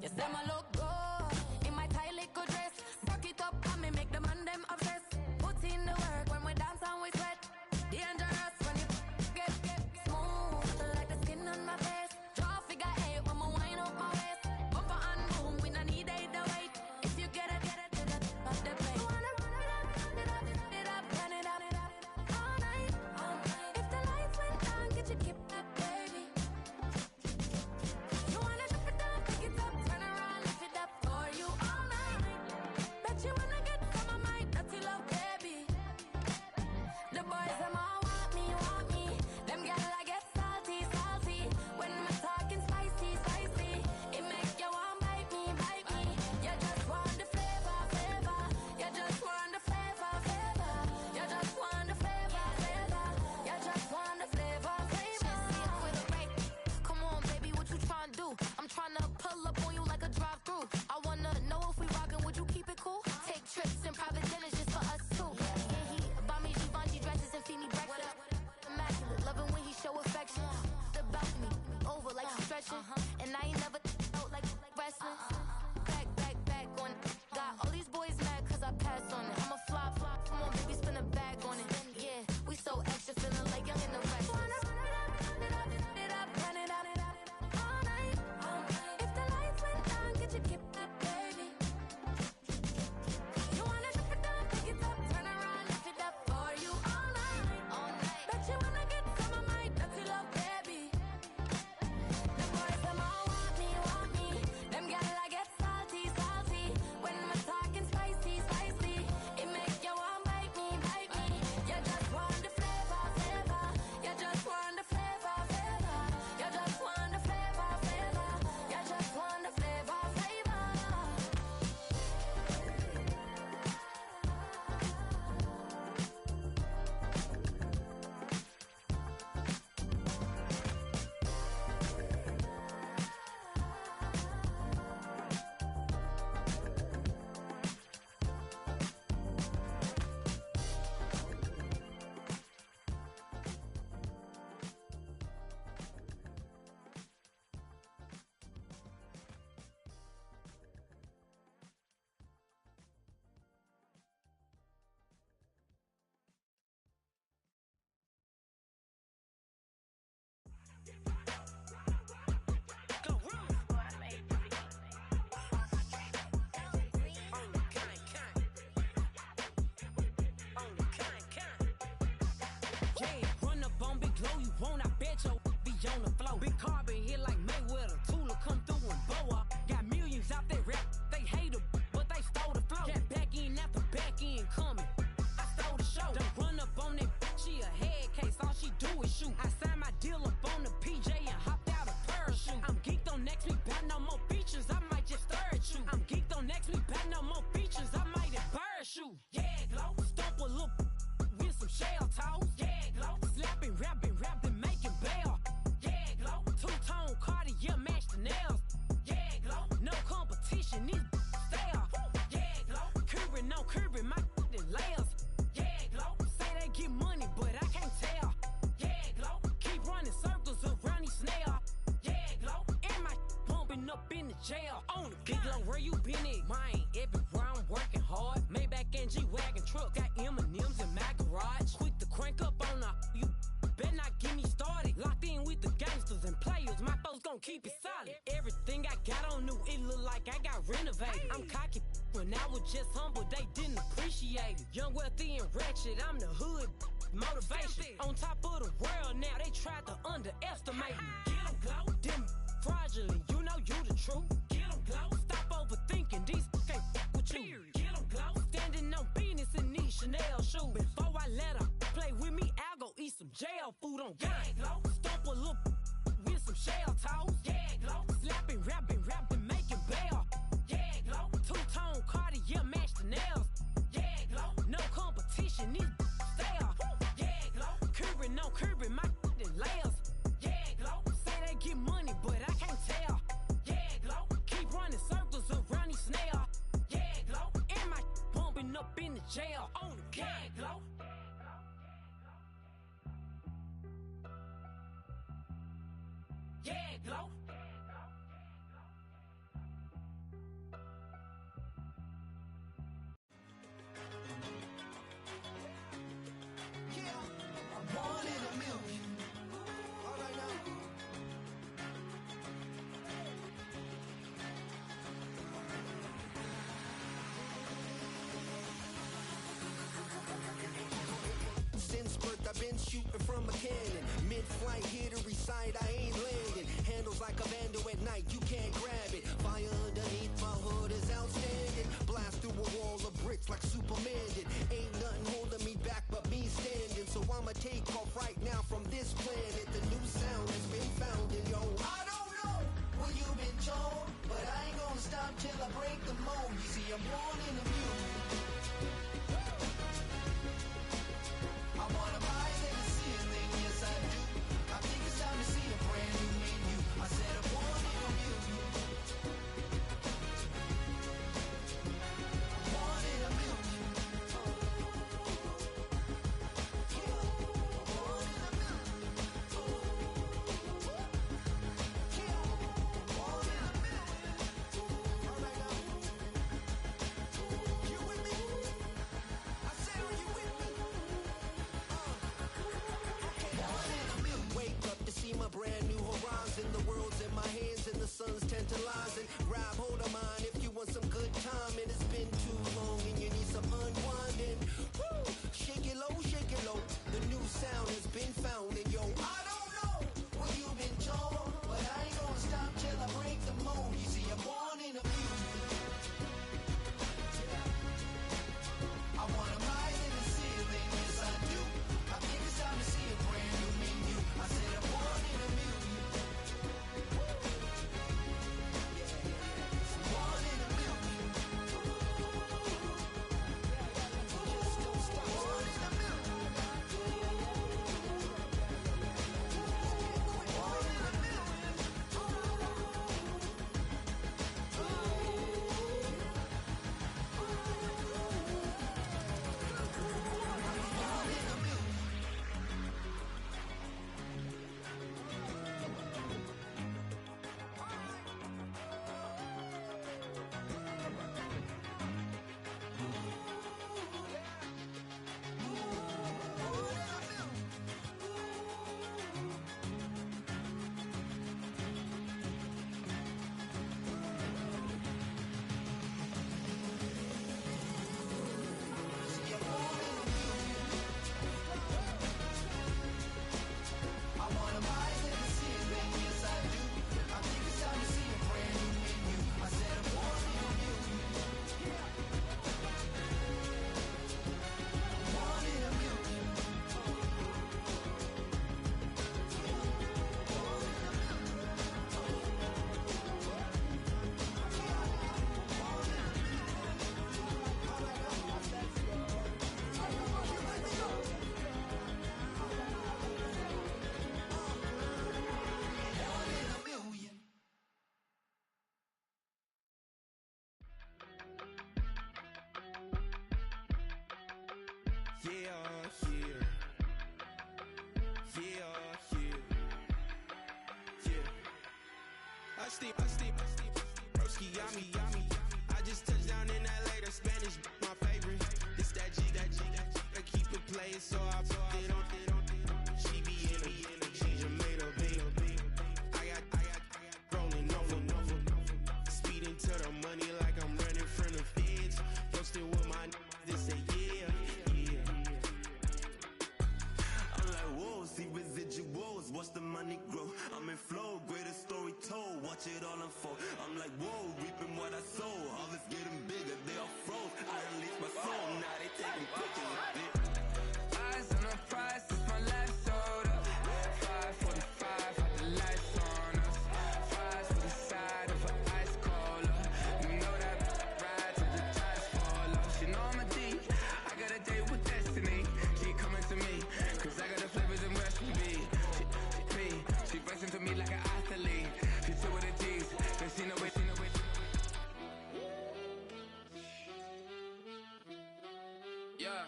You say my look good in my tight little dress. Rock it up and me make the man them obsessed. Put in the work when we dance and we sweat. Dangerous when you get smooth like the skin on my face. Draw figure 8 when we wind up my waist. Bumper and boom, we no need it the weight. If you get it to the top of the plate. You wanna run it up, run it up all night. If the lights went down, get you keep that baby. You wanna drop it down, pick it up, turn around, lift it up for you all night. Bet you wanna get some of my dirty love, baby. The boys them all want me. Them gyal I get salty. When me talking spicy. It make you want bite me. You just want the flavor. You just want the flavor. You just want the flavor. You just want the flavor. With a break. Come on, baby, what you tryna do? I'm tryna pull up on you like a drive-through. I wanna know if we rockin', would you keep it cool? Take trips and private dinners just for us two. Buy me Givenchy dresses and feed me breakfast. Immaculate, loving when he show affection. The balcony, over like she's stretching. And I ain't never out like wrestling. Back on it. Got all these boys mad cause I passed on it. I'm a flop. Come on, baby, spin a bag on it. Yeah, we so extra, feeling like young in the rest. Run it up all night. If the lights went down, get you keep that baby. You wanna drop it down, pick it up, turn around, lift it up for you all night. Bet you wanna get some of my dirty love, baby. The boys them all want me. Them gyal I get salty. When we're talking spicy. It make you want bite me. You just want the flavor. You just want the flavor. You just want the flavor. You just want the flavor. Yeah, run up on Big Glow, you won't, I bet your be on the floor. Big Carbon hit like Mayweather, Tula come through and bow up. Got millions out there rap, they hate her, but they stole the flow. Got back in after back in coming, I stole the show. Don't run up on that, she a head case, all she do is shoot. I signed my deal up on the PJ and hopped out a parachute. I'm geeked on next week, back no more features, I might just stir at you. I'm geeked on next week, back no more features, I might embarrass you. Yeah, Glow, stomp a little with some shell toes. Yeah, Glow, slapping, rapping, making bail. Yeah, Glow, two-tone Cartier match the nails. Yeah, Glow, no competition, these stale. Yeah, Glow, curving, no curving, my layers. Yeah, Glow, say they get money, but I can't tell. Yeah, Glow, keep running circles around these snails. Yeah, Glow, and my bumping up in the jail. On the Big Glow, where you been at? Mine, everywhere I'm working hard. Maybach and G-Wagon truck, got M&M's in my garage. Quick to crank up on her, you better not get me started. Locked in with the gangsters and players, my folks gon' keep it solid. Everything I got on new, it look like I got renovated. I'm cocky when I was just humble, they didn't appreciate it. Young, wealthy, and ratchet, I'm the hood motivation. On top of the world now, they tried to underestimate me. Get 'em, Glow, them fraudulent, you know you the truth. Get 'em, Glow, stop overthinking, these can't fuck with you. Get 'em, Glow, standing on business in these Chanel shoes. Before I let her play with me, I'll go eat some jail food on gang. Glow, stomp a little with some shell toes. Yeah, Glow, slapping, rapping, making bail. Yeah, Glow, two-tone Cartier match the nails. Yeah, Glow, no competition, these stale. Yeah, Glow, curving, no curving, my layers. Yeah, Glow, say they get money, but I can't tell. Yeah, Glow, keep running circles around these snails. Yeah, Glow, and my bumping up in the jail. On the gang, Glow. Yeah, Glow. shooting from a cannon. Mid-flight, here to recite, I ain't landing. Handles like a vandal at night, you can't grab it. Fire underneath my hood is outstanding. Blast through a wall of bricks like Superman did. Ain't nothing holding me back but me standing. So I'ma take off right now from this planet. The new sound has been found in yo. I don't know what you've been told, but I ain't gonna stop till I break the mold. You see, I'm born in the music. I wanna rise in the ceiling, yes I do. I think it's time to see a brand new menu. I said I'm born in the music. I'm born in the music. My brand new horizon, the world's in my hands and the sun's tantalizing. Grab hold of mine if you want some good time, and it's been too long and you need some unwinding. Woo! Shake it low, the new sound has been found, and yo, I don't know what you've been told, but I ain't gonna stop till I break the mold. You see, I'm born in the music. I wanna rise in the ceiling, yes I do. I think it's time to see a brand new menu. I said I'm born in the music. Born in the music. Just don't stop. Born in the music. Born in the music. Broski, yummy. I just touched down in LA, the Spanish, my favorite. This that G, I keep it playing, so I put it on. She be in it, she just made a beat. I got rolling over. Speeding to the money like I'm running from the feds. Posted with my they say yeah. I'm like, whoa, see residuals, watch the money grow. I'm in flow, greatest story told, watch it all unfold. I'm like, whoa, reaping what I sow. Harvest getting bigger, they all froze. I released my soul, now they taking pictures of it. Eyes on the prize, it's my life sold up. 5:45, had the lights on us. Fries for the side of an ice cola. You know that ride till the tires fall off. She know I'm a D, I got a date with destiny. She coming to me, cause I got the flavors and recipe. She pressing to me like an athlete. She still with the G's, then she know it. Yeah.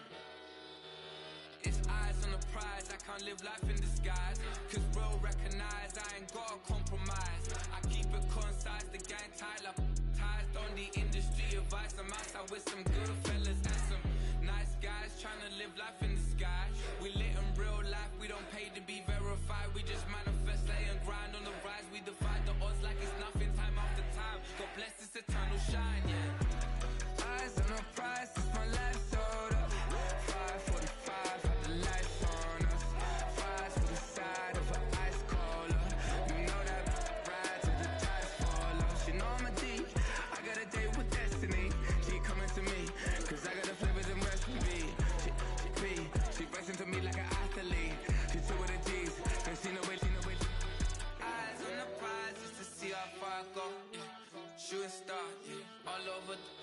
It's eyes on the prize, I can't live life in disguise. Cause bro recognize I ain't gotta compromise. I keep it concise, the gang tied up. Ties on the industry advice. I'm outside with some good fellas and some nice guys trying to live life in the sky. We lit in real life, we don't pay to be verified. We just manifest, lay and grind on the rise. We defy the odds like it's nothing, time after time. God bless this eternal shine, yeah. Eyes on the prize, it's my life sold up. 5:45, had the lights on us.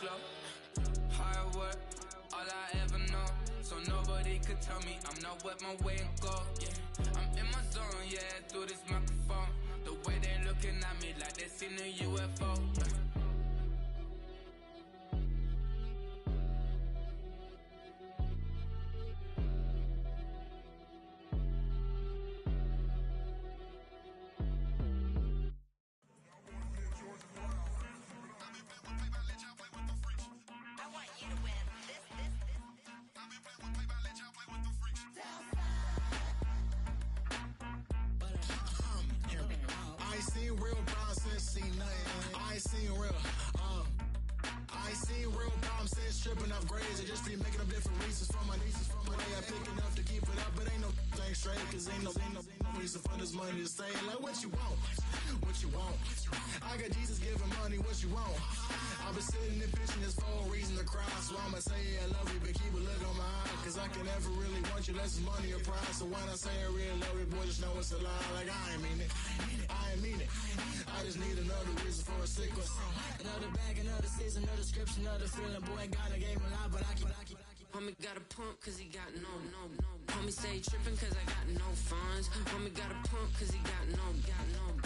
glow. Hard work, all I ever know. So nobody could tell me I'm not wet my way and go. Yeah, I'm in my zone, yeah, through this microphone. The way they looking at me like they seen a UFO. I ain't seen real problems since seen nothing. I ain't seen real, I ain't seen real problems since tripping off grades. I just be making up different reasons for my nieces. From my day, I pick enough to keep it up, but ain't no thing straight, cause ain't no reason for this money to stay. Like, what you want? What you want? I got Jesus giving money, what you want? I've been sitting and pitching this for a reason to cry. So I'ma say I love you, but keep a look on my eye. Cause I can never really want you unless it's money or pride. So when I say I really love you, boy, just know it's a lie. Like, I ain't mean it. I ain't mean it. I just need another reason for a sequence. Another bag, another season, another description, another feeling. Boy, got a game a lot, but I keep. Homie got a pump cause he got no. Homie stay trippin' cause I got no funds. Homie got a pump cause he got no.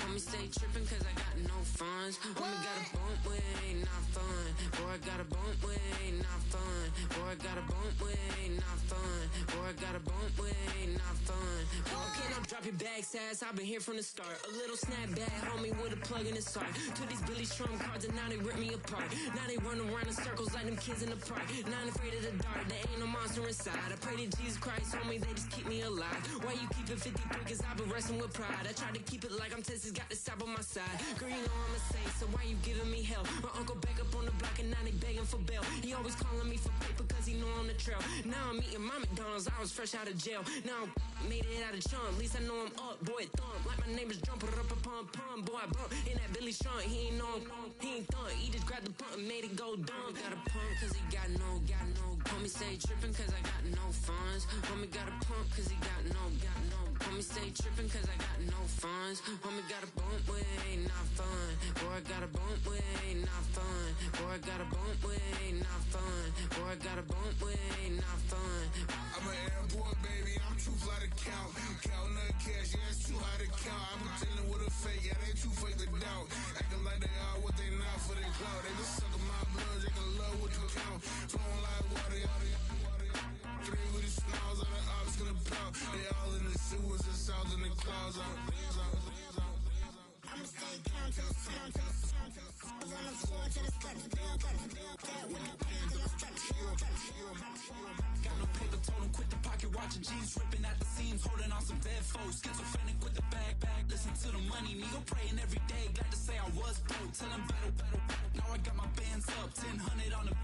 Homie stay trippin' cause I got no funds. Homie got a bump with it ain't not fun. Boy, I got a bump with it ain't not fun. Boy, I got a bump with it ain't not fun. Boy, I got a bump with it ain't not fun. Okay, now drop your bag, sass. I've been here from the start. A little snapback, homie, with a plug in his heart. Took these Billy Strum cards and now they rip me apart. Now they run around in circles like them kids in the park. Now I'm afraid of the dark. There ain't no monster inside. I pray to Jesus Christ, homie, they just keep me alive. Why you keep it 53? Cause I've been wrestling with pride. I try to keep it like I'm Texas, got the stop on my side. Girl, you know I'm a saint, so why you giving me hell? My uncle back up on the block and now they begging for bail. He always calling me for paper cause he know I'm the trail. Now I'm eating my McDonald's, I was fresh out of jail. Now I made it out of chunk, at least I know I'm up. Boy, thump, like my neighbors jump, put up a pump. Boy, I bump in that Billy Strong, he ain't know he ain't thump. He just grabbed the pump and made it go dumb. Got a pump cause he got no. Homie stay trippin' cause I got no funds. Homie got a pump cause he got no. Homie stay trippin' cause I got no funds. Homie got a bump with it ain't not fun. Boy, I got a bump with it ain't not fun. Boy, I got a bump with it ain't not fun. Boy, I got a bump with it ain't not fun. I'm an airport baby, I'm too fly to count. Counting the cash, yeah, it's too high to count. I'm dealing with a fake, yeah, they too fake to doubt. Acting like they are what they not for their clout. They just suckin' my blood, they can love what you count. Flowing like water, three with the smiles, all the ops gonna pout. They all in the sewers, the south in the clouds. I'ma stay down to the sound, to the sound, to the sound. On the floor to the steps, bill, with the hands on the steps. Got no paper, told him quit the pocket, watching jeans ripping at the seams, holding on some dead foes. Schizophrenic with the bag, listen to the money, nigga praying every day. Glad to say I was broke, tell him battle. Now I got my bands up, 1000 on the